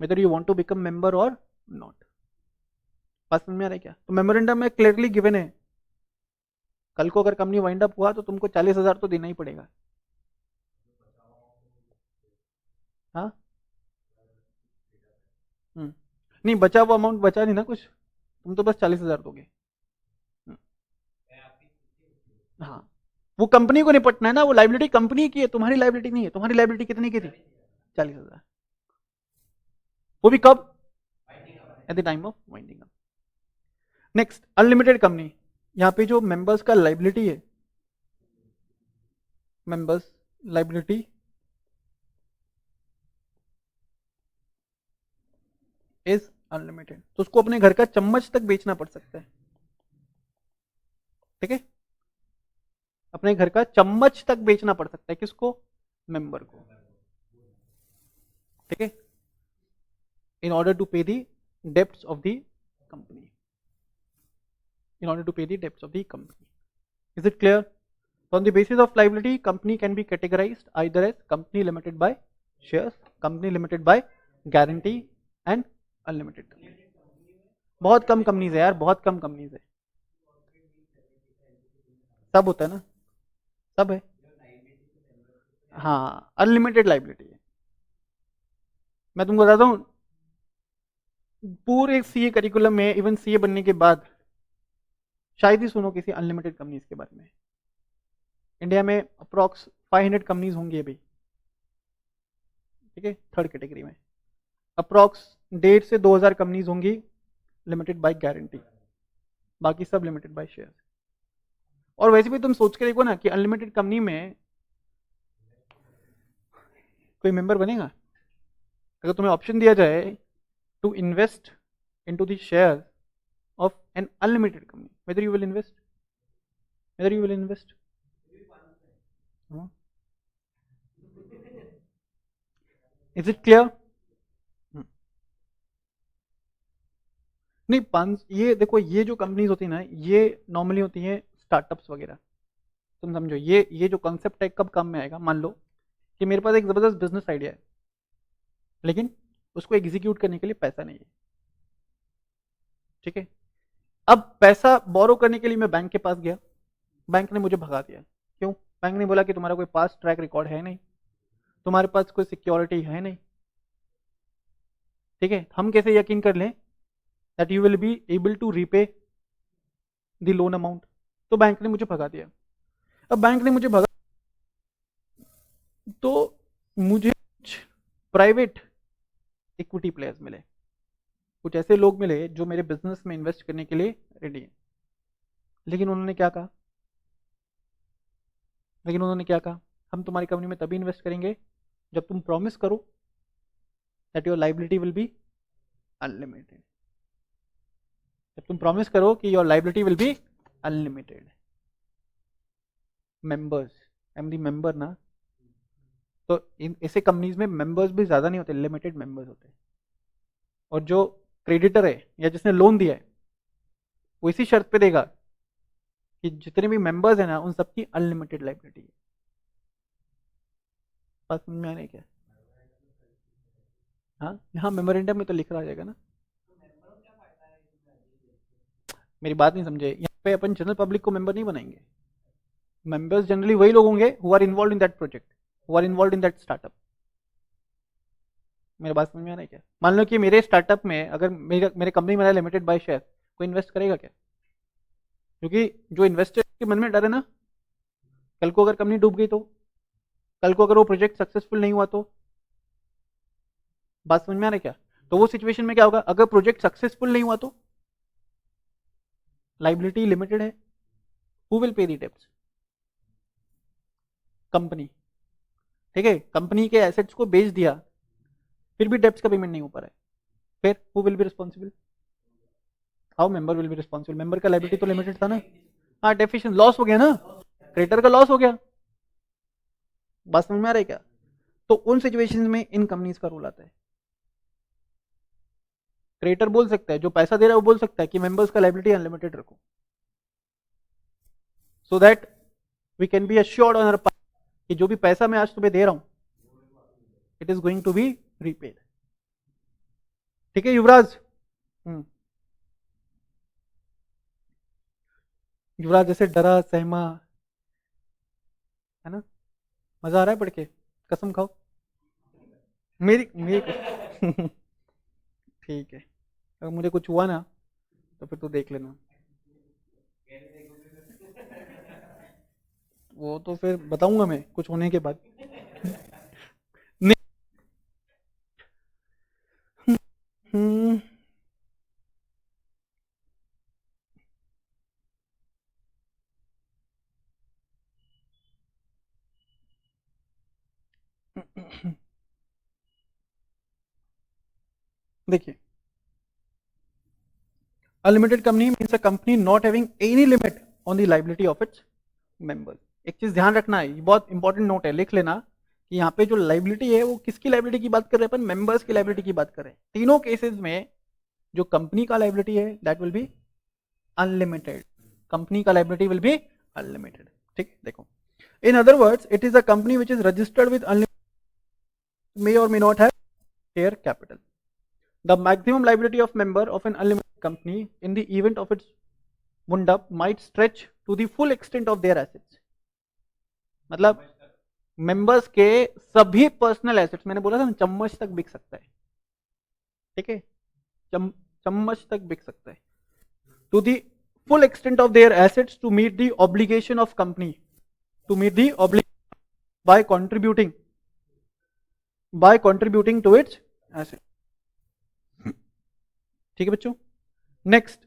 whether you want to become member और नॉट। बात समझ में आ रहा है क्या? तो मेमोरेंडम में क्लियरली गिवन है, कल को अगर कंपनी वाइंड अप हुआ तो तुमको 40,000 तो देना ही पड़ेगा। हाँ, नहीं बचा हुआ अमाउंट बचा नहीं ना कुछ, तुम तो बस 40,000 दोगे। हाँ, वो कंपनी को निपटना है ना, वो लाइबिलिटी कंपनी की है, तुम्हारी लाइबिलिटी नहीं है। तुम्हारी लाइबिलिटी कितनी की थी? 40,000। वो भी कब? Eight the time of winding up. Next, unlimited company. यहाँ पे जो मेंबर्स का लाइबिलिटी है, मेंबर्स लाइबिलिटी इज अनलिमिटेड, तो उसको अपने घर का चम्मच तक बेचना पड़ सकता है। ठीक है, अपने घर का चम्मच तक बेचना पड़ सकता है। किसको? मेंबर को। ठीक है, इन ऑर्डर टू पे the debts of the company, in order to pay the debts of the company. Is it clear? So on the basis of liability, company can be categorized either as company limited by shares, company limited by guarantee and unlimited company. बहुत कम companies है यार, बहुत कम companies है। सब होता है ना, सब है। हाँ, अनलिमिटेड लाइबिलिटी है। मैं तुमको बताता हूँ, पूरे सीए करिकुलम में, इवन सीए बनने के बाद शायद ही सुनो किसी अनलिमिटेड कंपनीज के बारे में। इंडिया में अप्रॉक्स 500 कंपनीज होंगी अभी, ठीक है, थर्ड कैटेगरी में। अप्रॉक्स 1.5 से 2,000 कंपनीज होंगी लिमिटेड बाय गारंटी, बाकी सब लिमिटेड बाय शेयर। और वैसे भी तुम सोच के देखो ना कि अनलिमिटेड कंपनी में कोई मेंबर बनेगा? अगर तुम्हें ऑप्शन दिया जाए to invest into the share of an unlimited company, whether you will invest, whether you will invest? Is it clear? नहीं, पांच, ये देखो, ये जो कंपनीज होती है ना, ये नॉर्मली होती हैं स्टार्टअप्स वगैरह। तुम समझो, ये जो कॉन्सेप्ट है कब काम में आएगा? मान लो कि मेरे पास एक जबरदस्त बिजनेस आइडिया है, लेकिन उसको एग्जीक्यूट करने के लिए पैसा नहीं है, ठीक है। अब पैसा बोरो करने के लिए मैं बैंक के पास गया, बैंक ने मुझे भगा दिया। क्यों? बैंक ने बोला कि तुम्हारा कोई पास ट्रैक रिकॉर्ड है नहीं, तुम्हारे पास कोई सिक्योरिटी है नहीं, ठीक है। हम कैसे यकीन कर लें that you will be able to repay the loan amount? तो बैंक ने मुझे भगा दिया। अब बैंक ने मुझे भगा, तो मुझे कुछ प्राइवेट इक्विटी प्लेयर्स मिले, कुछ ऐसे लोग मिले जो मेरे बिजनेस में इन्वेस्ट करने के लिए रेडी हैं। लेकिन उन्होंने क्या कहा? हम तुम्हारी कंपनी में तभी इन्वेस्ट करेंगे जब तुम प्रॉमिस करो that your liability will be unlimited. जब तुम प्रॉमिस करो कि your liability will be unlimited. Members, I am the member ना, तो ऐसे कंपनीज में मेंबर्स भी ज्यादा नहीं होते, लिमिटेड मेंबर्स होते हैं। और जो क्रेडिटर है या जिसने लोन दिया है, वो इसी शर्त पे देगा कि जितने भी मेंबर्स हैं ना, उन सबकी अनलिमिटेड लाइबिलिटी है। बात समझ में आ रही है क्या? हाँ, यहाँ मेमोरेंडम में तो लिख रहा जाएगा ना। मेरी बात नहीं समझे, यहाँ पे अपन जनरल पब्लिक को मेंबर नहीं बनाएंगे। मेंबर्स जनरली वही लोग होंगे who are involve in that project, who are involve in that startup. मेरी बात समझ में आ रही है क्या? मान लो कि मेरे स्टार्टअप में अगर मेरे कंपनी में लिमिटेड बाय शेयर, कोई इन्वेस्ट करेगा क्या? क्योंकि जो इन्वेस्टर के मन में डर है ना, कल को अगर कंपनी डूब गई तो, कल को अगर वो प्रोजेक्ट सक्सेसफुल नहीं हुआ तो। बात समझ में आ रही है क्या? तो वो सिचुएशन में क्या होगा? अगर प्रोजेक्ट सक्सेसफुल नहीं हुआ तो लाइबिलिटी लिमिटेड है, who will pay the debts? Company, ठीक है। कंपनी के एसेट्स को बेच दिया, फिर भी डेब्ट्स का पेमेंट नहीं हो पा रहा है, फिर who will be responsible? How? Member will be responsible. Member का लाइबिलिटी तो लिमिटेड था ना। हाँ, डेफिशिएंट लॉस हो गया ना, क्रेडिटर का लॉस हो गया। बात समझ में आ रहा है क्या? तो उन सिचुएशंस में इन कंपनीज का रोल आता है। क्रेडिटर बोल सकता है, जो पैसा दे रहा है वो बोल सकता है कि मेंबर्स का लाइबिलिटी अनलिमिटेड रखो, so that we can be assured on our part कि जो भी पैसा मैं आज तुम्हें दे रहा हूं, it is going to be repaid. ठीक है युवराज? युवराज जैसे डरा सहमा, है ना? मजा आ रहा है पढ़ के? कसम खाओ। मेरी मेरी ठीक है, अगर मुझे कुछ हुआ ना तो फिर तो देख लेना। वो तो फिर बताऊंगा मैं कुछ होने के बाद। नहीं। हम्म, देखिए, unlimited company means a company not having any limit on the liability of its members. एक चीज ध्यान रखना है, ये बहुत इंपॉर्टेंट नोट है, लिख लेना कि यहाँ पे जो लाइबिलिटी है वो किसकी लाइबिलिटी की बात कर रहे हैं? अपन मेंबर्स की लाइबिलिटी की बात कर रहे हैं। तीनों केसेस में जो कंपनी का लाइबिलिटी है that will be unlimited. Company का लाइबिलिटी विल बी अनलिमिटेड, ठीक है। देखो, in other words, it is a company which is registered with unlimited, may or may not have share capital. The maximum liability of member of an unlimited company in the event of its wound up might stretch to the full extent of their assets. मतलब members के सभी personal assets, मैंने बोला था ना चम्मच तक बिक सकता है, ठीक है, चम्मच तक बिक सकता है, to the full extent of their assets to meet the obligation of company, to meet the obligation by contributing to its asset। ठीक है बच्चों। Next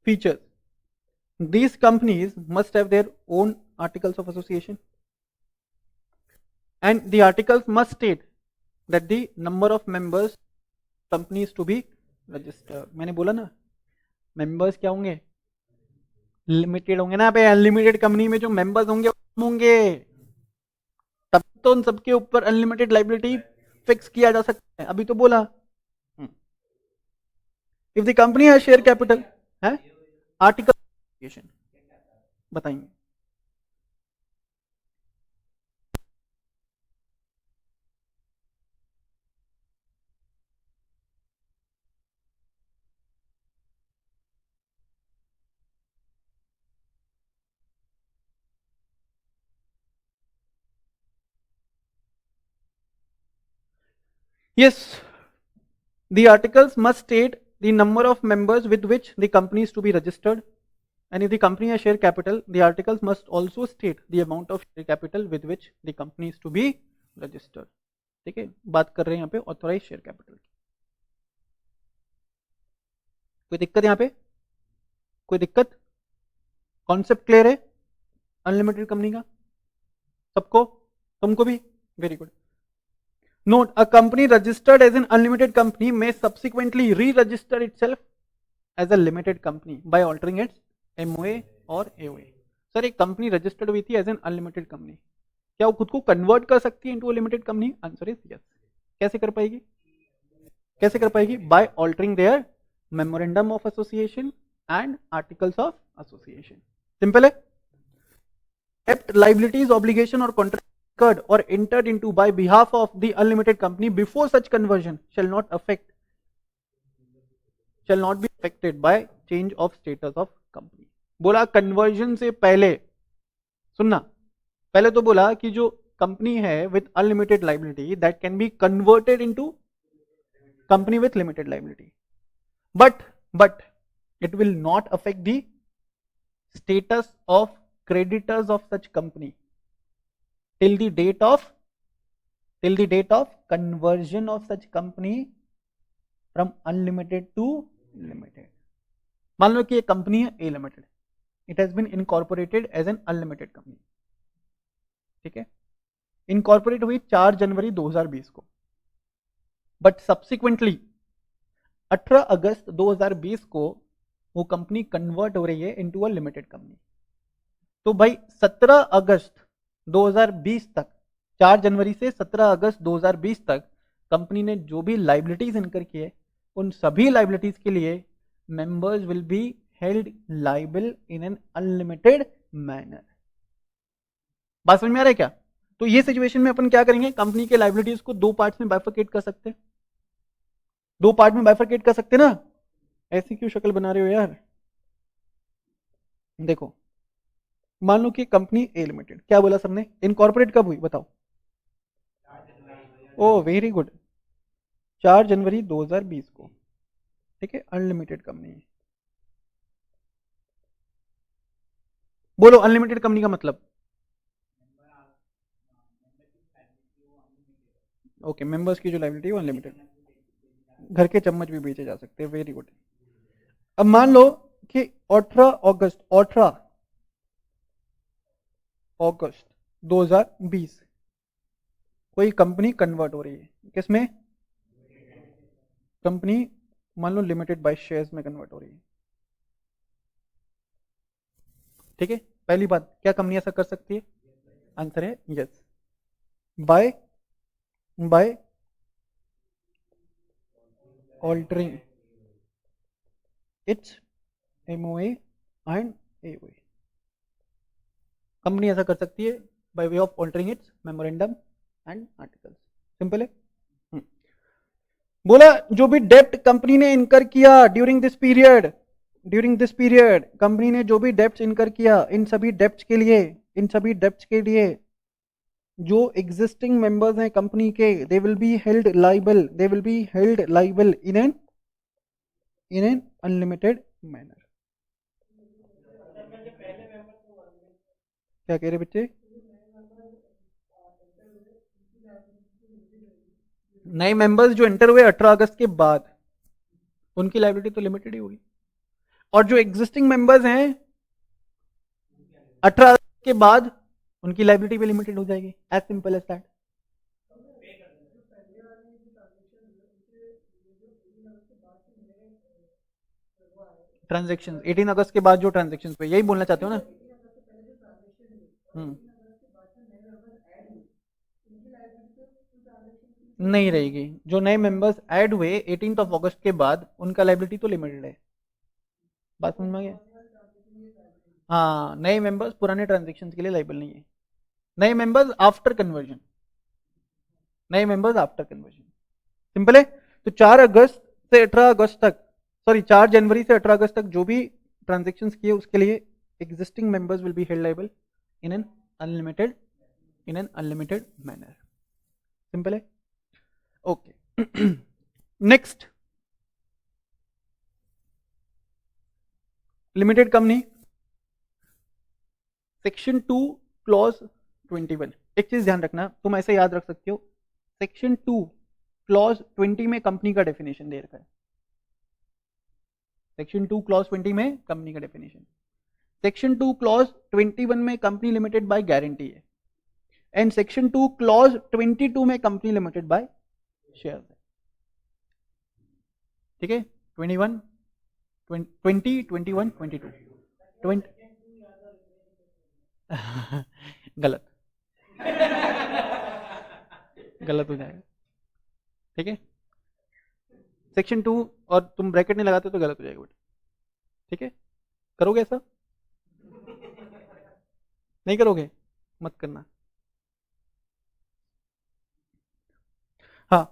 feature, these companies must have their own articles of association and the articles must state that the number of members companies to be registered। मैंने बोला ना members क्या होंगे, limited होंगे ना पे, अनलिमिटेड कंपनी में जो मेंबर्स होंगे होंगे, तब तो उन सबके ऊपर अनलिमिटेड लाइबिलिटी फिक्स किया जा सकता है। अभी तो बोला if the company has share capital है, आर्टिकल बताएंगे। Yes, the articles must state the number of members with which the company is to be registered, and if the company has share capital, the articles must also state the amount of share capital with which the company is to be registered। ठीक है, बात कर रहे हैं यहाँ पे authorise share capital की। कोई दिक्कत यहाँ पे, कोई दिक्कत? कॉन्सेप्ट क्लियर है अनलिमिटेड कंपनी का सबको, तुमको भी? Very good. Note, a company registered as an unlimited company may subsequently re-register itself as a limited company by altering its MOA और AOA। सर एक कंपनी रजिस्टर्ड हुई थी एज एन अनलिमिटेड कंपनी, क्या वो खुद को कन्वर्ट कर सकती है into a limited company? Answer is yes. कैसे कर पाएगी? कैसे कर पाएगी? By altering their memorandum of association and articles of association. Simple है। Kept liabilities, obligation or contract incurred or entered into by behalf of the unlimited company before such conversion shall not be affected by change of status of company। बोला conversion से पहले, सुनना, पहले तो बोला कि जो कंपनी है with unlimited liability that can be converted into company with limited liability, but it will not affect the status of creditors of such company till the date of conversion of such company from unlimited to limited। मान लो कि ये company है a limited, it has been incorporated as an unlimited company, ठीक है, incorporate हुई 4 जनवरी 2020 को, but subsequently 18 अगस्त 2020 को वो कंपनी कन्वर्ट हो रही है इनटू अ लिमिटेड कंपनी। तो भाई 17 अगस्त 2020 तक, 4 जनवरी से 17 अगस्त 2020 तक कंपनी ने जो भी लाइबिलिटीज इनकर की है, उन सभी लाइबिलिटीज के लिए members will be held liable in an unlimited manner. बात समझ में आ रहा है क्या? तो ये सिचुएशन में अपन क्या करेंगे, कंपनी के लाइबिलिटीज को 2 पार्ट्स में बाइफरकेट कर सकते हैं, 2 पार्ट में बाइफरकेट कर सकते ना। ऐसी क्यों शक्ल बना रहे हो यार? देखो, मान लो कि कंपनी ए लिमिटेड, क्या बोला सबने, इनकॉर्पोरेट कब हुई बताओ? ओ वेरी गुड, 4 जनवरी 2020 को, ठीक है, अनलिमिटेड कंपनी है। बोलो अनलिमिटेड कंपनी का मतलब? ओके, मेंबर्स की जो लाइबिलिटी वो अनलिमिटेड, घर के चम्मच भी बेचे जा सकते हैं। Very good. अब मान लो कि 18 अगस्त 2020 कोई कंपनी कन्वर्ट हो रही है, किसमें? कंपनी मान लो लिमिटेड बाय शेयर्स में कन्वर्ट हो रही है, ठीक है। पहली बात, क्या कंपनी ऐसा कर सकती है? आंसर है yes, by altering its MOA and AOA। कंपनी ऐसा कर सकती है by way of altering its memorandum and articles. Simple है। बोला जो भी डेप्ट कंपनी ने इनकर किया ड्यूरिंग दिस पीरियड कंपनी ने जो भी डेप्ट इनकर किया, इन सभी डेप्ट के लिए जो एग्जिस्टिंग मेंबर्स हैं कंपनी के, they will be held liable in an unlimited manner. क्या कह रहे बच्चे? नए मेंबर्स जो एंटर हुए 18 अगस्त के बाद, उनकी लाइबिलिटी तो लिमिटेड ही होगी, और जो एग्जिस्टिंग मेंबर्स हैं 18 अगस्त के बाद, उनकी लाइबिलिटी भी लिमिटेड हो जाएगी। As simple as that. Transaction 18 अगस्त के बाद जो ट्रांजेक्शन पे, यही बोलना चाहते हो ना? नहीं रहेगी। जो नए मेंबर्स ऐड हुए 18 अगस्त के बाद, उनका लाइबिलिटी तो लिमिटेड है। बात समझ में गया? हाँ, नए मेंबर्स पुराने ट्रांजेक्शन के लिए लाइबल नहीं है। नए मेंबर्स आफ्टर कन्वर्जन, सिंपल है। तो 4 अगस्त से 18 अगस्त तक, सॉरी 4 जनवरी से 18 अगस्त तक जो भी ट्रांजेक्शन्स किए, उसके लिए existing members will be held liable in an unlimited manner. Simple है। Okay. Next, limited company, section 2 clause 21। एक चीज ध्यान रखना, तुम ऐसे याद रख सकते हो, सेक्शन 2 क्लॉज 20 में कंपनी का डेफिनेशन दे रखा है। सेक्शन 2 क्लॉज 20 में कंपनी का डेफिनेशन, सेक्शन 2 क्लॉज 21 में कंपनी लिमिटेड बाय गारंटी है, एंड सेक्शन 2 क्लॉज 22 में कंपनी लिमिटेड बाय शेयर है। ठीक है? 21, 20, 21, 22, 20 गलत हो जाएगा। ठीक है? सेक्शन 2 और तुम ब्रैकेट नहीं लगाते तो गलत हो जाएगा बेटा। ठीक है? करोगे ऐसा? नहीं करोगे? मत करना। हाँ,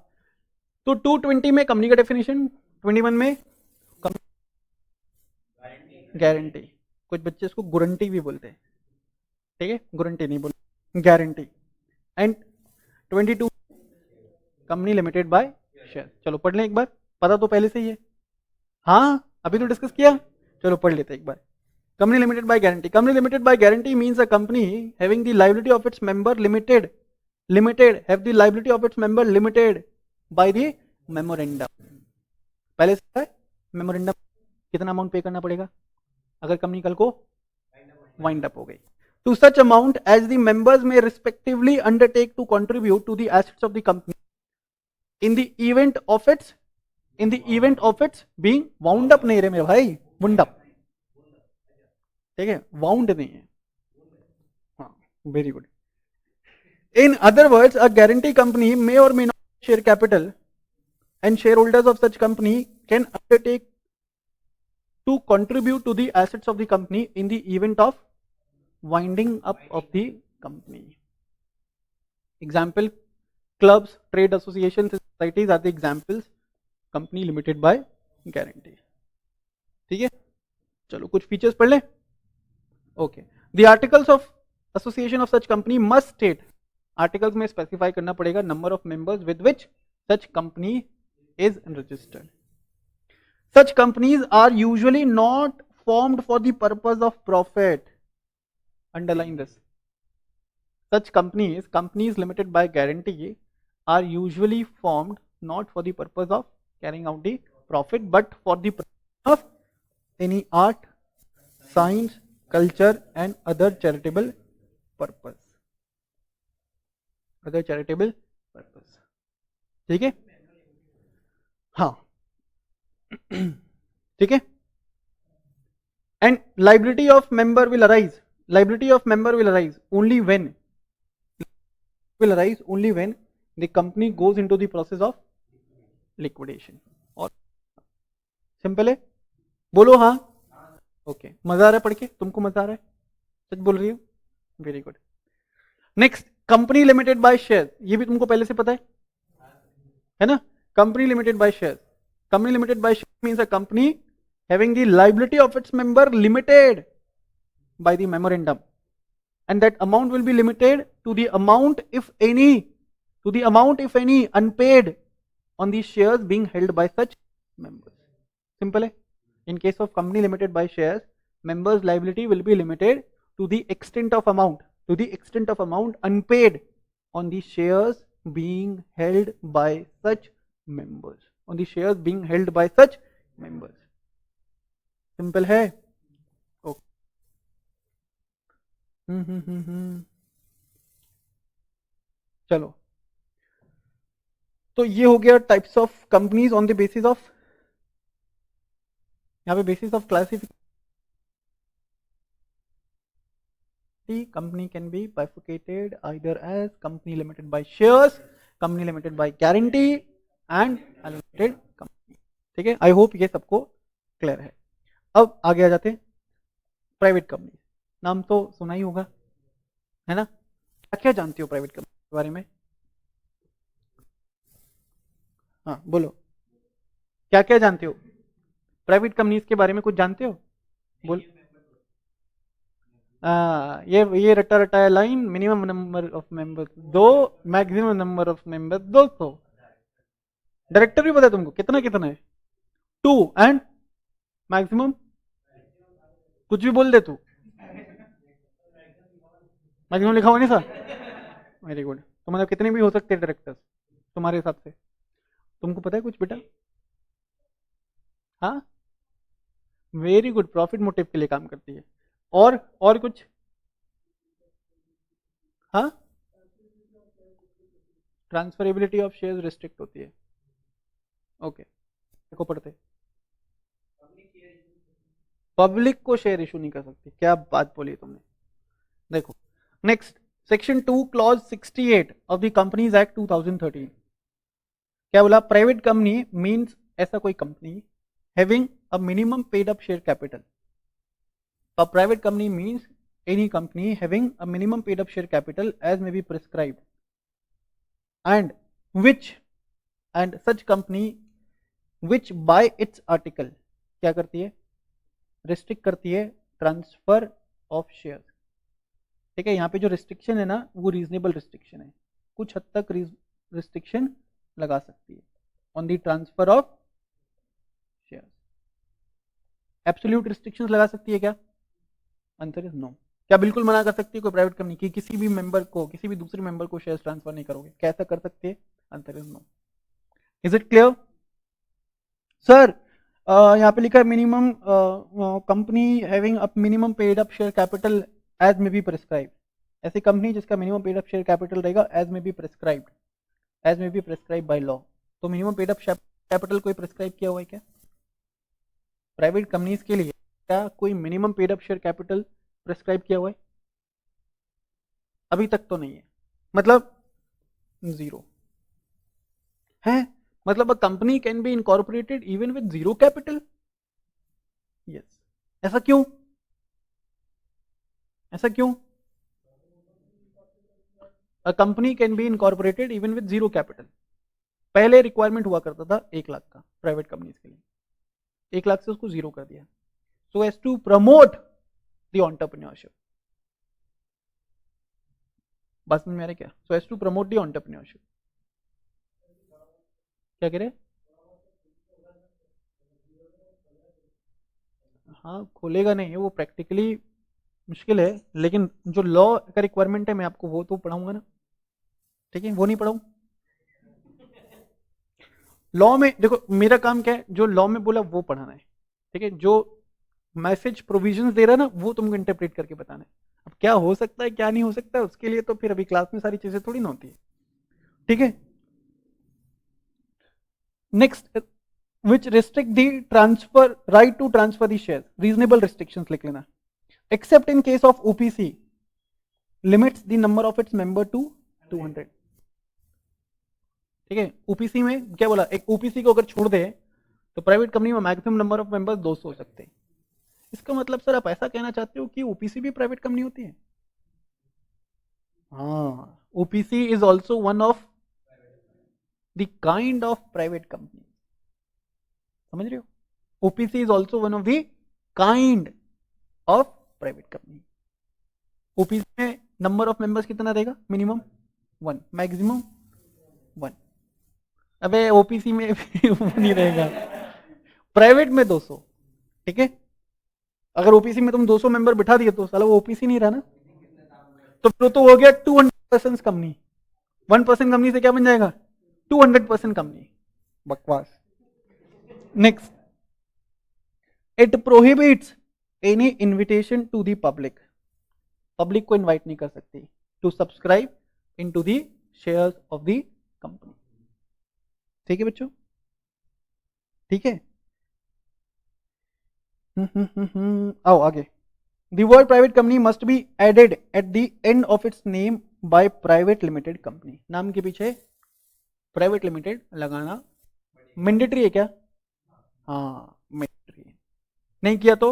तो 220 में कंपनी का डेफिनेशन, 21 में गारंटी। कुछ बच्चे इसको गारंटी भी बोलते हैं। ठीक है? गारंटी नहीं बोलते, guarantee. And 22 company limited bye share. चलो पढ़ लें एक बार, पता तो पहले से ही है। हाँ, अभी तो डिस्कस किया, चलो पढ़ लेते हैं एक बार। Company limited by guarantee, company limited by guarantee means a company having the liability of its member limited have the liability of its member limited by the memorandum. पहले से है मेमोरेंडम, कितना अमाउंट पे करना पड़ेगा अगर कंपनी कल को वाइंड अप हो गई। To such amount as the members may respectively undertake to contribute to the assets of the company in the event of its being wound up. नहीं रे मेरे भाई, वुंड अप। ठीक है? वाउंड नहीं है। हाँ, very good. In other words, a guarantee company may or may not share capital and shareholders of such company can undertake to contribute to the assets of the company in the event of winding up of the company. Example, clubs, trade associations, societies are the examples. Company limited by guarantee. ठीक है? चलो कुछ features पढ़ लें। Okay, the articles of association of such company must state, articles में specify करना पड़ेगा number of members with which such company is registered. Such companies are usually not formed for the purpose of profit. Underline this. Such companies limited by guarantee, are usually formed not for the purpose of carrying out the profit, but for the purpose of any art, science, culture and other charitable purpose. ठीक है? हाँ, ठीक है। And liability of member will arise only when the company goes into the process of liquidation. और simple है, बोलो हाँ। Okay, मजा आ रहा है पढ़ के? तुमको मजा आ रहा है? सच बोल रही हो? Very good. Next, company limited bye share, ये भी तुमको पहले से पता है ना? company limited by shares. Company limited by shares means a company having the liability of its member limited by the memorandum, and that amount will be limited to the amount if any unpaid on the shares being held by such members. Simple है. In case of company limited by shares, members liability will be limited to the extent of amount unpaid on the shares being held by such members. Simple है. Okay. चलो, तो ये हो गया types of companies on the basis of, यहाँ पे basis of classification. Company can be bifurcated either as company limited by shares, company limited by guarantee and unlimited company. ठीक है, आई होप ये सबको क्लियर है. अब आगे आ जाते हैं. प्राइवेट कंपनी, नाम तो सुना ही होगा, है ना? क्या जानते हो प्राइवेट कंपनी के बारे में? हाँ बोलो, क्या क्या जानते हो प्राइवेट कंपनीज के बारे में? कुछ जानते हो? बोल. ये रटा रटाया line. Minimum number of members 2, maximum number of members 200. Director भी पता है तुमको कितना कितना है? 2 एंड मैक्सिमम कुछ भी बोल दे तू. मैक्सिमम लिखा हुआ नहीं सर? Very good. तो मतलब कितने भी हो सकते हैं डायरेक्टर्स तुम्हारे हिसाब से? तुमको पता है कुछ बेटा? हाँ, वेरी गुड. प्रॉफिट मोटिव के लिए काम करती है. और कुछ? हाँ, ट्रांसफरेबिलिटी ऑफ शेयर्स रिस्ट्रिक्ट होती है. ओके, को पढ़ते. पब्लिक को शेयर इशू नहीं कर सकती. क्या बात बोली तुमने. देखो next, section 2 clause 68 of the companies act 2013. क्या बोला? प्राइवेट कंपनी मींस ऐसा कोई company having a minimum paid up share capital. A private company means any company having a minimum paid up share capital as may be prescribed, and such company which by its article क्या करती है? Restrict करती है transfer of share. ठीक है, यहाँ पे जो रिस्ट्रिक्शन है ना वो रीजनेबल रिस्ट्रिक्शन है. कुछ हद तक रिस्ट्रिक्शन लगा सकती है on the transfer of share. Absolute restrictions लगा सकती है क्या? Answer is no. क्या बिल्कुल मना कर सकती है कोई प्राइवेट कंपनी कि किसी भी मेंबर को, किसी भी दूसरे मेंबर को शेयर ट्रांसफर नहीं करोगे? कैसा कर सकते हैं? Answer is no. Is it clear sir? यहाँ पे लिखा है minimum company having a minimum paid up share capital as may be prescribed. ऐसी कंपनी जिसका minimum paid up share capital रहेगा as may be prescribed by law. तो minimum paid up capital कोई prescribe किया हुआ है क्या प्राइवेट कंपनीज के लिए? क्या कोई minimum paid up share capital prescribe किया हुआ है? अभी तक तो नहीं है. मतलब जीरो है. मतलब a company can be incorporated even with zero capital. Yes. ऐसा क्यों? A company can be incorporated even with zero capital. पहले रिक्वायरमेंट हुआ करता था 1 लाख का प्राइवेट कंपनीज के लिए. 1 लाख से उसको जीरो कर दिया so as to promote the entrepreneurship. बस में मेरे क्या? so as to promote the entrepreneurship. क्या कह रहे? हाँ, खोलेगा नहीं, वो प्रैक्टिकली मुश्किल है, लेकिन जो लॉ का रिक्वायरमेंट है मैं आपको वो तो पढ़ाऊंगा ना. ठीक है, वो नहीं पढ़ाऊं? लॉ में देखो मेरा काम क्या है, जो लॉ में बोला वो पढ़ाना है. ठीक है, जो मैसेज प्रोविजंस दे रहा है ना वो तुमको इंटरप्रेट करके बताना है. अब क्या हो सकता है क्या नहीं हो सकता है उसके लिए तो फिर अभी क्लास में सारी चीजें थोड़ी ना होती है. ठीक है. Next, which restrict the transfer right to transfer the share. Reasonable restrictions लिख लेना. Except in case of OPC limits the number of its member to 200. ठीक है, ओपीसी में क्या बोला? एक ओपीसी को अगर छोड़ दे तो प्राइवेट कंपनी में मैक्सिमम नंबर ऑफ मेंबर्स 200 हो सकते हैं. इसका मतलब सर आप ऐसा कहना चाहते हो कि ओपीसी भी प्राइवेट कंपनी होती है? हाँ, OPC is also one of the kind of private company, समझ रहे हो? OPC is also one of the kind of private company. OPC में नंबर ऑफ मेंबर्स कितना रहेगा? Minimum 1, maximum 1। अबे ओपीसी में भी वो नहीं रहेगा, प्राइवेट में 200, ठीक है? अगर ओपीसी में तुम 200 मेंबर बिठा दिए तो साला वो ओपीसी नहीं रहा ना, तो फिर तो हो गया 200% कंपनी। 1% कंपनी से क्या बन जाएगा? 200% कंपनी। बकवास। Next, it prohibits any invitation to the public, public को इन्वाइट नहीं कर सकती to subscribe into the shares of the company. ठीक है बच्चों? ठीक है, आओ आगे। The word private company must be added at the end of its name by private limited company। नाम के पीछे प्राइवेट लिमिटेड लगाना मैंडेटरी है क्या? हाँ मैंडेटरी है। नहीं किया तो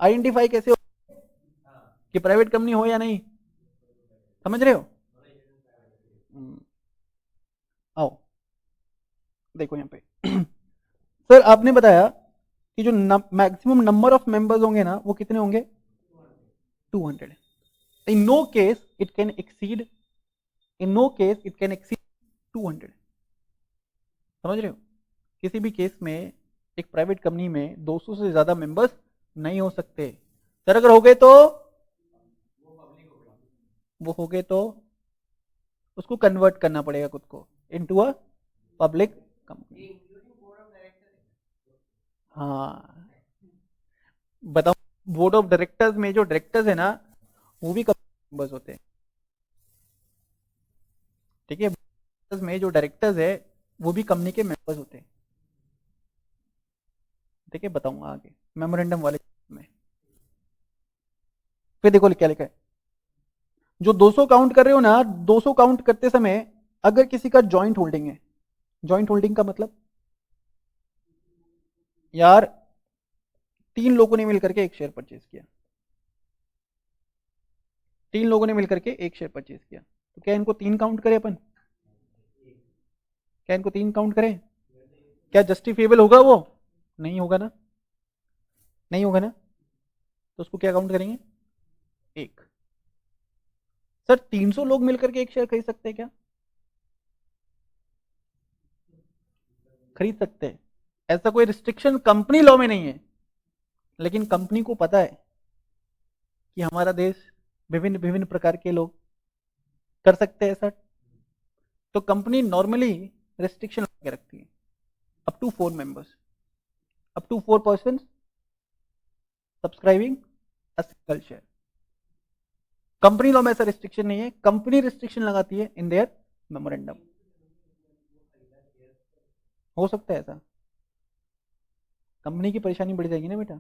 आइडेंटिफाई कैसे हो कि प्राइवेट कंपनी हो या नहीं? समझ रहे हो? आओ देखो यहाँ पे सर आपने बताया कि जो मैक्सिमम नंबर ऑफ मेंबर्स होंगे ना वो कितने होंगे? 200। In no case it can exceed, in no case it can exceed 200। समझ रहे हो? किसी भी केस में एक प्राइवेट कंपनी में 200 से ज्यादा मेंबर्स नहीं हो सकते। सर अगर हो गए तो, वो हो गए तो उसको कन्वर्ट करना पड़ेगा खुद को इनटू अ पब्लिक कंपनी। हाँ बताओ, बोर्ड ऑफ डायरेक्टर्स में जो डायरेक्टर्स है ना वो भी मेंबर्स होते हैं, ठीक है? में जो डायरेक्टर्स है वो भी कंपनी के मेंबर्स होते हैं, ठीक है? बताऊंगा आगे मेमोरेंडम वाले में। फिर देखो क्या लिखा है, जो 200 काउंट कर रहे हो ना, 200 काउंट करते समय अगर किसी का जॉइंट होल्डिंग है, जॉइंट होल्डिंग का मतलब यार 3 लोगों ने मिलकर के एक शेयर परचेज किया, 3 लोगों ने मिलकर के एक शेयर परचेज किया, तो क्या इनको 3 काउंट करें अपन? क्या इनको 3 काउंट करें? क्या जस्टिफिएबल होगा वो? नहीं होगा ना, नहीं होगा ना, तो उसको क्या काउंट करेंगे? एक। सर 300 लोग मिलकर के एक शेयर खरीद सकते हैं क्या? खरीद सकते हैं, ऐसा कोई रिस्ट्रिक्शन कंपनी लॉ में नहीं है, लेकिन कंपनी को पता है कि हमारा देश विभिन्न विभिन्न प्रकार के लोग कर सकते हैं ऐसा, तो कंपनी नॉर्मली रिस्ट्रिक्शन लगा के रखती है up to 4 members, up to 4 person subscribing a single share. Company law में ऐसा रिस्ट्रिक्शन नहीं है, कंपनी रिस्ट्रिक्शन लगाती है इन देयर मेमोरेंडम। हो सकता है ऐसा, कंपनी की परेशानी बढ़ जाएगी ना बेटा,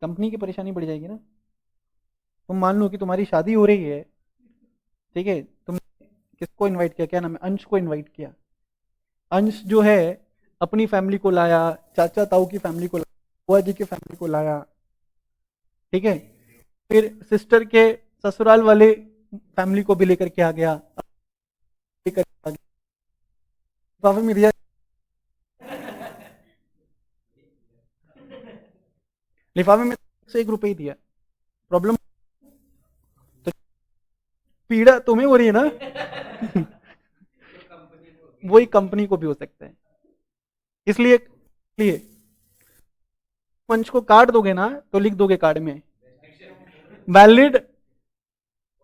कंपनी की परेशानी बढ़ जाएगी ना। तुम मान लो कि तुम्हारी शादी हो रही है, ठीक है? तुम किसको इनवाइट किया, क्या नाम है, अंश को इनवाइट किया। अंश जो है अपनी फैमिली को लाया, चाचा ताऊ की फैमिली को लाया, बुआ जी की फैमिली को लाया, ठीक है? फिर सिस्टर के ससुराल वाले फैमिली को भी लेकर के आ गया, लेकर के आ गया। लिफाफे में दिया, लिफाफे में से 1 रुपए ही दिया, प्रॉब्लम तो पीड़ा तुम्हें हो रही है ना वही कंपनी को भी हो सकता है। इसलिए पंच को काट दोगे ना तो लिख दोगे कार्ड में valid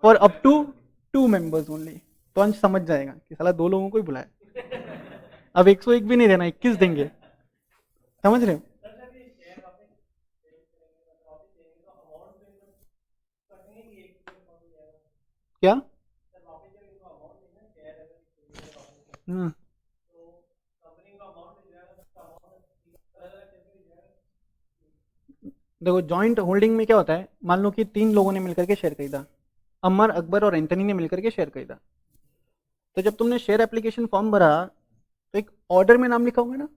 for up to 2 members only, तो अंश समझ जाएगा कि साला 2 लोगों को ही बुलाया। अब 101 भी नहीं देना, 21 देंगे। समझ रहे हो? क्या? हम्म, देखो जॉइंट होल्डिंग में क्या होता है, मान लो कि 3 लोगों ने मिलकर के शेयर खरीदा, अमर, अकबर और एंथनी ने मिलकर के शेयर खरीदा, तो जब तुमने शेयर एप्लीकेशन फॉर्म भरा तो एक ऑर्डर में नाम लिखा होगा ना,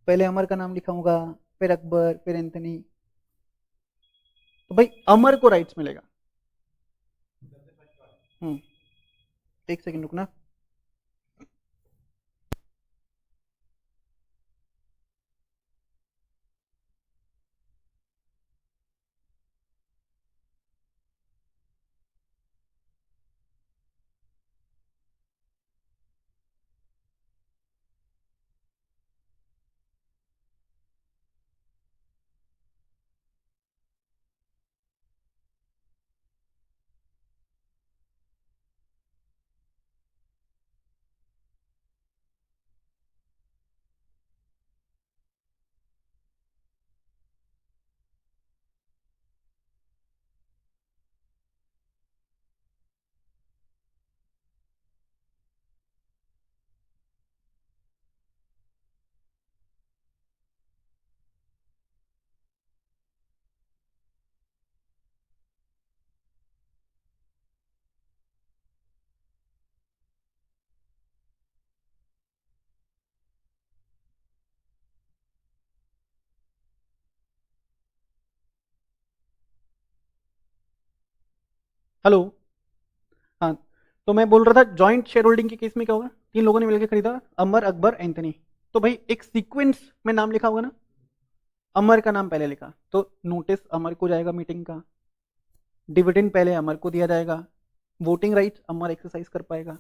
पहले अमर का नाम लिखा होगा, फिर अकबर, फिर एंथनी, तो भाई अमर को राइट्स मिलेगा। एक सेकंड रुकना, हेलो। हाँ, तो मैं बोल रहा था जॉइंट शेयर होल्डिंग के केस में क्या होगा, 3 लोगों ने मिलकर खरीदा, अमर, अकबर, एंथनी। तो भाई एक सीक्वेंस में नाम लिखा होगा ना, अमर का नाम पहले लिखा तो नोटिस अमर को जाएगा मीटिंग का, डिविडेंड पहले अमर को दिया जाएगा, वोटिंग राइट्स अमर एक्सरसाइज कर पाएगा।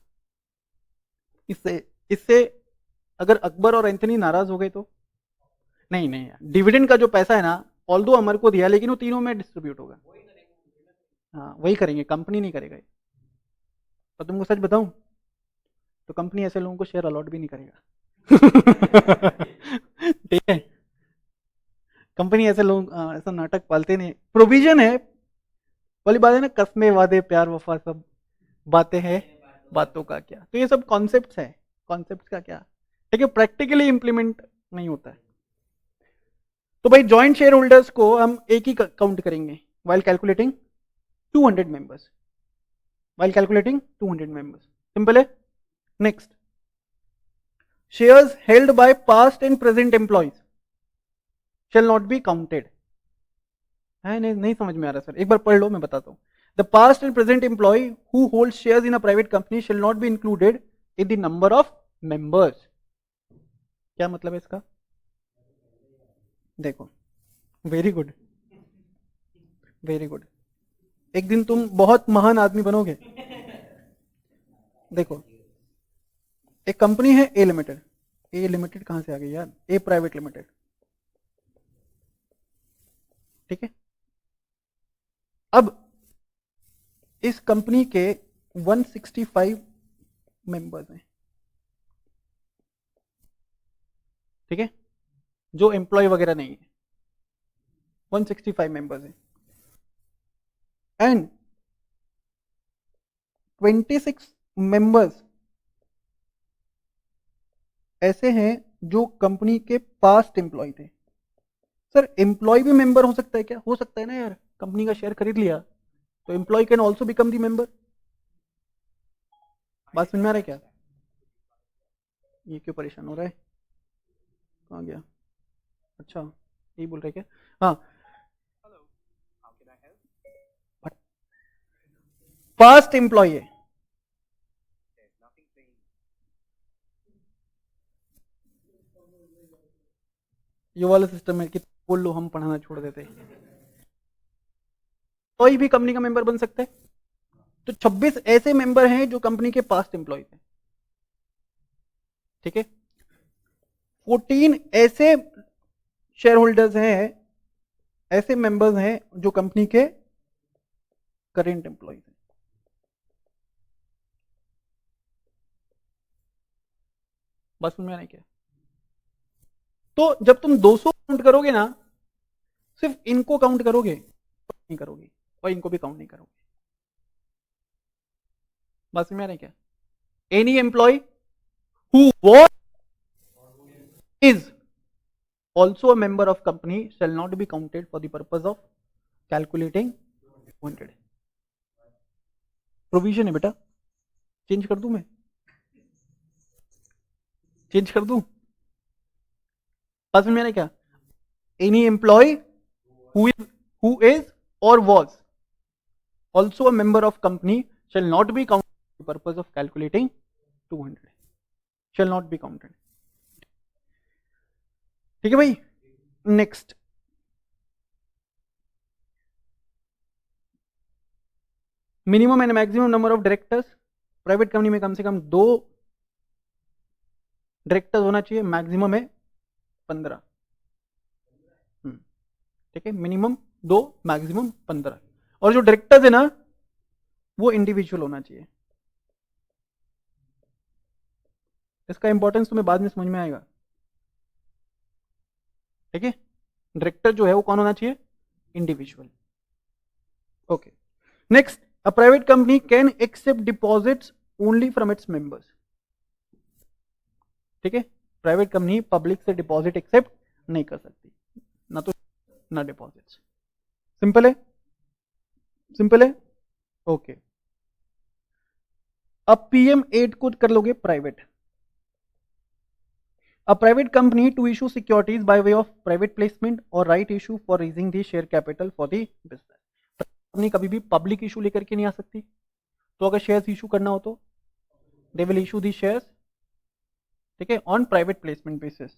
इससे इससे अगर अकबर और एंथनी नाराज हो गए तो नहीं नहीं, डिविडेंड का जो पैसा है ना, ऑल्दो अमर को दिया लेकिन वो तीनों में डिस्ट्रीब्यूट होगा। हाँ वही करेंगे, कंपनी नहीं करेगा। और तुमको सच बताऊं तो कंपनी ऐसे लोगों को शेयर अलॉट भी नहीं करेगा। ठीक है, कंपनी ऐसे लोग ऐसा नाटक पालते नहीं, प्रोविजन है वाली बात है ना, कस्मे वादे प्यार वफा सब बातें हैं, बातों का क्या। तो ये सब कॉन्सेप्ट्स है, कॉन्सेप्ट्स का क्या, ठीक है, प्रैक्टिकली इंप्लीमेंट नहीं होता है। तो भाई जॉइंट शेयर होल्डर्स को हम एक ही काउंट करेंगे while calculating 200 members, while calculating 200 members, simple है। Next, shares held by past and present employees shall not be counted। है नहीं समझ में आ रहा सर, एक बार पढ़ लो, मैं बताता हूँ। The past and present employee who hold shares in a private company shall not be included in the number of members। क्या मतलब है इसका, देखो, वेरी गुड, वेरी गुड, एक दिन तुम बहुत महान आदमी बनोगे। देखो, एक कंपनी है ए लिमिटेड, ए लिमिटेड कहां से आ गई यार, ए प्राइवेट लिमिटेड, ठीक है। अब इस कंपनी के 165 मेंबर्स हैं, ठीक है, जो एम्प्लॉय वगैरह नहीं है, 165 मेंबर्स हैं, एंड 26 मेंबर्स ऐसे हैं जो कंपनी के पास्ट एम्प्लॉय थे। सर एम्प्लॉय भी मेंबर हो सकता है क्या, हो सकता है ना यार, कंपनी का शेयर खरीद लिया तो employee can also become the member. बात समझ में आ रहा है क्या, ये क्यों परेशान हो रहा है, कहाँ गया, अच्छा यही बोल रहे क्या, हाँ, पास्ट एम्प्लॉय है, ये वाला सिस्टम है कि बोल लो हम पढ़ाना छोड़ देते, कोई भी कंपनी का मेंबर बन सकता है। तो 26 ऐसे मेंबर हैं जो कंपनी के पास्ट एम्प्लॉय थे, ठीक है, 14 ऐसे शेयर होल्डर्स हैं, ऐसे मेंबर्स हैं जो कंपनी के करेंट एम्प्लॉय हैं। बस में नहीं क्या, तो जब तुम 200 काउंट करोगे ना, सिर्फ इनको काउंट करोगे नहीं करोगे, और इनको भी काउंट नहीं करोगे। बस में नहीं क्या, any employee who was is also a member of company shall not be counted for the purpose of calculating 200। Provision है बेटा, चेंज कर दूं मैं, चेंज कर दूं, पास में मैंने क्या, any employee who is or was also a member of company shall not be counted for the purpose of calculating 200, shall not be counted, ठीक है भाई। Next, minimum and maximum number of directors, private company में कम से कम 2 directors होना चाहिए, maximum है 15, ठीक है, मिनिमम 2 मैक्सिमम 15, और जो डायरेक्टर्स है ना वो इंडिविजुअल होना चाहिए। इसका इंपॉर्टेंस तुम्हें बाद में समझ में आएगा, ठीक है, डायरेक्टर जो है वो कौन होना चाहिए, individual. Okay, next, a private company can accept deposits only from its members, ठीक है, प्राइवेट कंपनी पब्लिक से डिपॉजिट एक्सेप्ट नहीं कर सकती, ना तो ना डिपॉजिट्स, सिंपल है, सिंपल है, ओके। अब पीएम 8 को कर लोगे private, a private company to issue securities by way of private placement or right issue for raising the share capital for the business। Company कभी भी पब्लिक इशू लेकर के नहीं आ सकती। तो अगर शेयर्स इशू करना हो तो they will issue the shares, ठीक है, on private placement basis,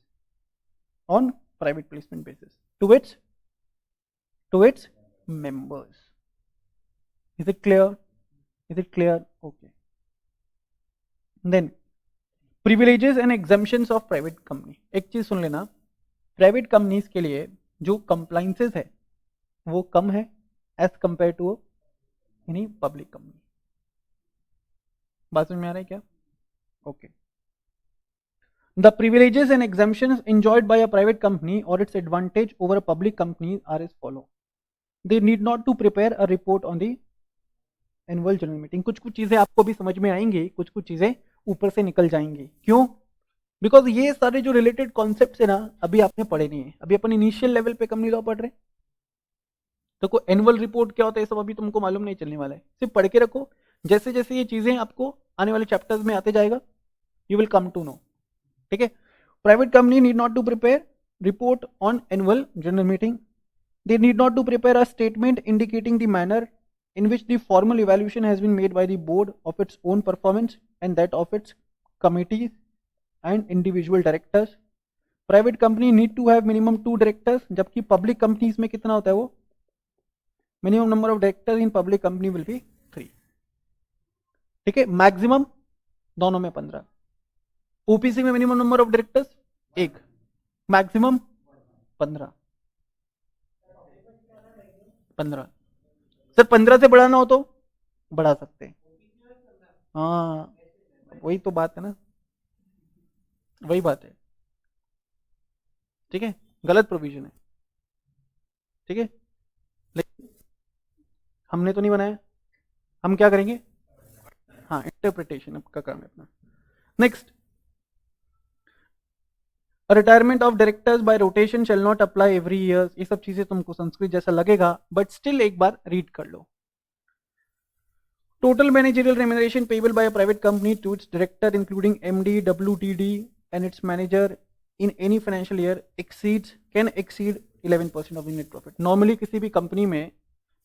on private placement basis to its members. Is it clear? Is it clear? Okay. Then privileges and exemptions of private company. एक चीज सुन लेना, private companies के लिए जो compliances है वो कम है as compare to any public company. बात समझ में आ रहा है क्या? Okay. The privileges and exemptions enjoyed by a private company or its advantage over a public company are as follow. They need not to prepare a report on the annual general meeting. कुछ कुछ चीजें आपको भी समझ में आएंगी, कुछ कुछ चीजें ऊपर से निकल जाएंगी। क्यों? बिकॉज ये सारे जो रिलेटेड कॉन्सेप्ट है ना अभी आपने पढ़े नहीं है, अभी अपन इनिशियल लेवल पे कंपनी लॉ पढ़ रहे हैं। तो को एनुअल रिपोर्ट क्या होता है ये सब अभी तुमको मालूम नहीं चलने वाला है, सिर्फ पढ़ के रखो। जैसे जैसे ये चीजें आपको आने वाले चैप्टर्स में आते जाएगा you will come to know, ठीक है। Private company need not to prepare report on annual general meeting. They need not to prepare a statement indicating the manner in which the formal evaluation has been made by the board of its own performance and that of its committees and individual directors. Private company need to have minimum 2 directors, जबकि public companies में कितना होता है वो? Minimum number of directors in public company will be 3, ठीक है। Maximum दोनों में 15। ओपीसी में minimum number of directors 1, maximum 15। Sir 15 से बढ़ाना हो तो बढ़ा सकते हैं। हाँ वही तो बात है ना, वही बात है, ठीक है। गलत प्रोविजन है, ठीक है, लेकिन हमने तो नहीं बनाया, हम क्या करेंगे? हाँ इंटरप्रिटेशन का काम है अपना। Next, retirement of directors bye rotation shall not apply every year. ये सब चीजें तुमको संस्कृत जैसा लगेगा बट स्टिल एक बार रीड कर लो। Total managerial remuneration payable by a private company to its director including MD, WTD and its manager in any financial year can exceed 11% of net profit. Normally किसी भी कंपनी में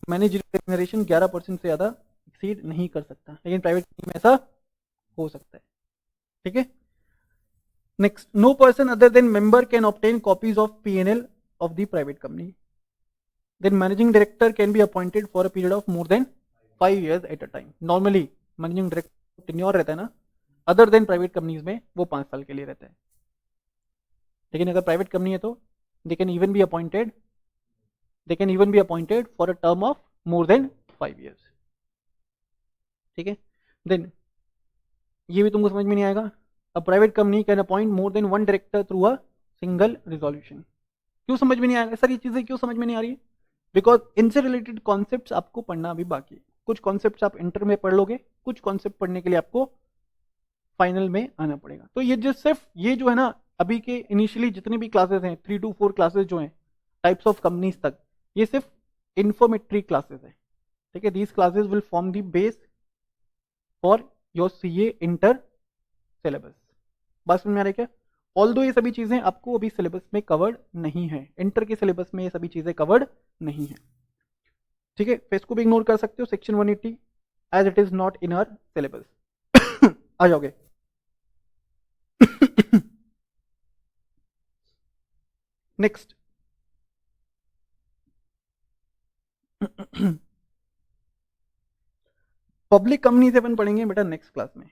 managerial remuneration 11% से ज्यादा exceed नहीं कर सकता, लेकिन private company में ऐसा हो सकता है, ठीक है। Next, no person other than member can obtain copies of P&L of the private company. Then managing director can be appointed for a period of more than 5 years at a time. Normally managing director tenure रहता है ना, other than private companies में वो 5 साल के लिए रहता है, लेकिन अगर प्राइवेट कंपनी है तो they can even be appointed for a term of more than 5 years, ठीक है। Then ये भी तुमको समझ में नहीं आएगा। A private company can appoint more than 1 director through a single resolution. क्यों समझ में नहीं आएगा सर? ये चीजें क्यों समझ में नहीं आ रही है? बिकॉज इनसे रिलेटेड कॉन्सेप्ट्स आपको पढ़ना अभी बाकी है। कुछ कॉन्सेप्ट्स आप इंटर में पढ़ लोगे, कुछ कॉन्सेप्ट पढ़ने के लिए आपको फाइनल में आना पड़ेगा। तो ये जो सिर्फ ये जो है ना अभी के इनिशियली जितनी भी क्लासेस हैं 3 to 4 क्लासेस जो हैं टाइप्स ऑफ कंपनीज तक, ये सिर्फ इन्फॉर्मेटरी क्लासेस है, ठीक है। These classes will form the base for your CA inter syllabus. बात समझ में आ रही है क्या? ऑल्दो ये सभी चीजें आपको अभी सिलेबस में कवर्ड नहीं है, इंटर के सिलेबस में ये सभी चीजें कवर्ड नहीं है, ठीक है। तो इसको भी इग्नोर कर सकते हो, section 180 as it is not in our syllabus. आ जाओगे। नेक्स्ट, पब्लिक कंपनी से अपन पढ़ेंगे बेटा नेक्स्ट क्लास में,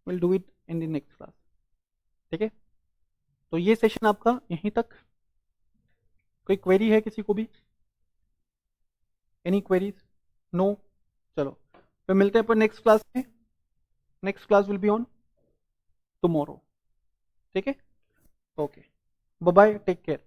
will do it in the next class, ठीक है। तो ये सेशन आपका यहीं तक। कोई क्वेरी है किसी को भी? Any queries? नो? चलो फिर मिलते हैं पर नेक्स्ट क्लास में। Next class will be on tomorrow, ठीक है। Okay, bye bye, take care.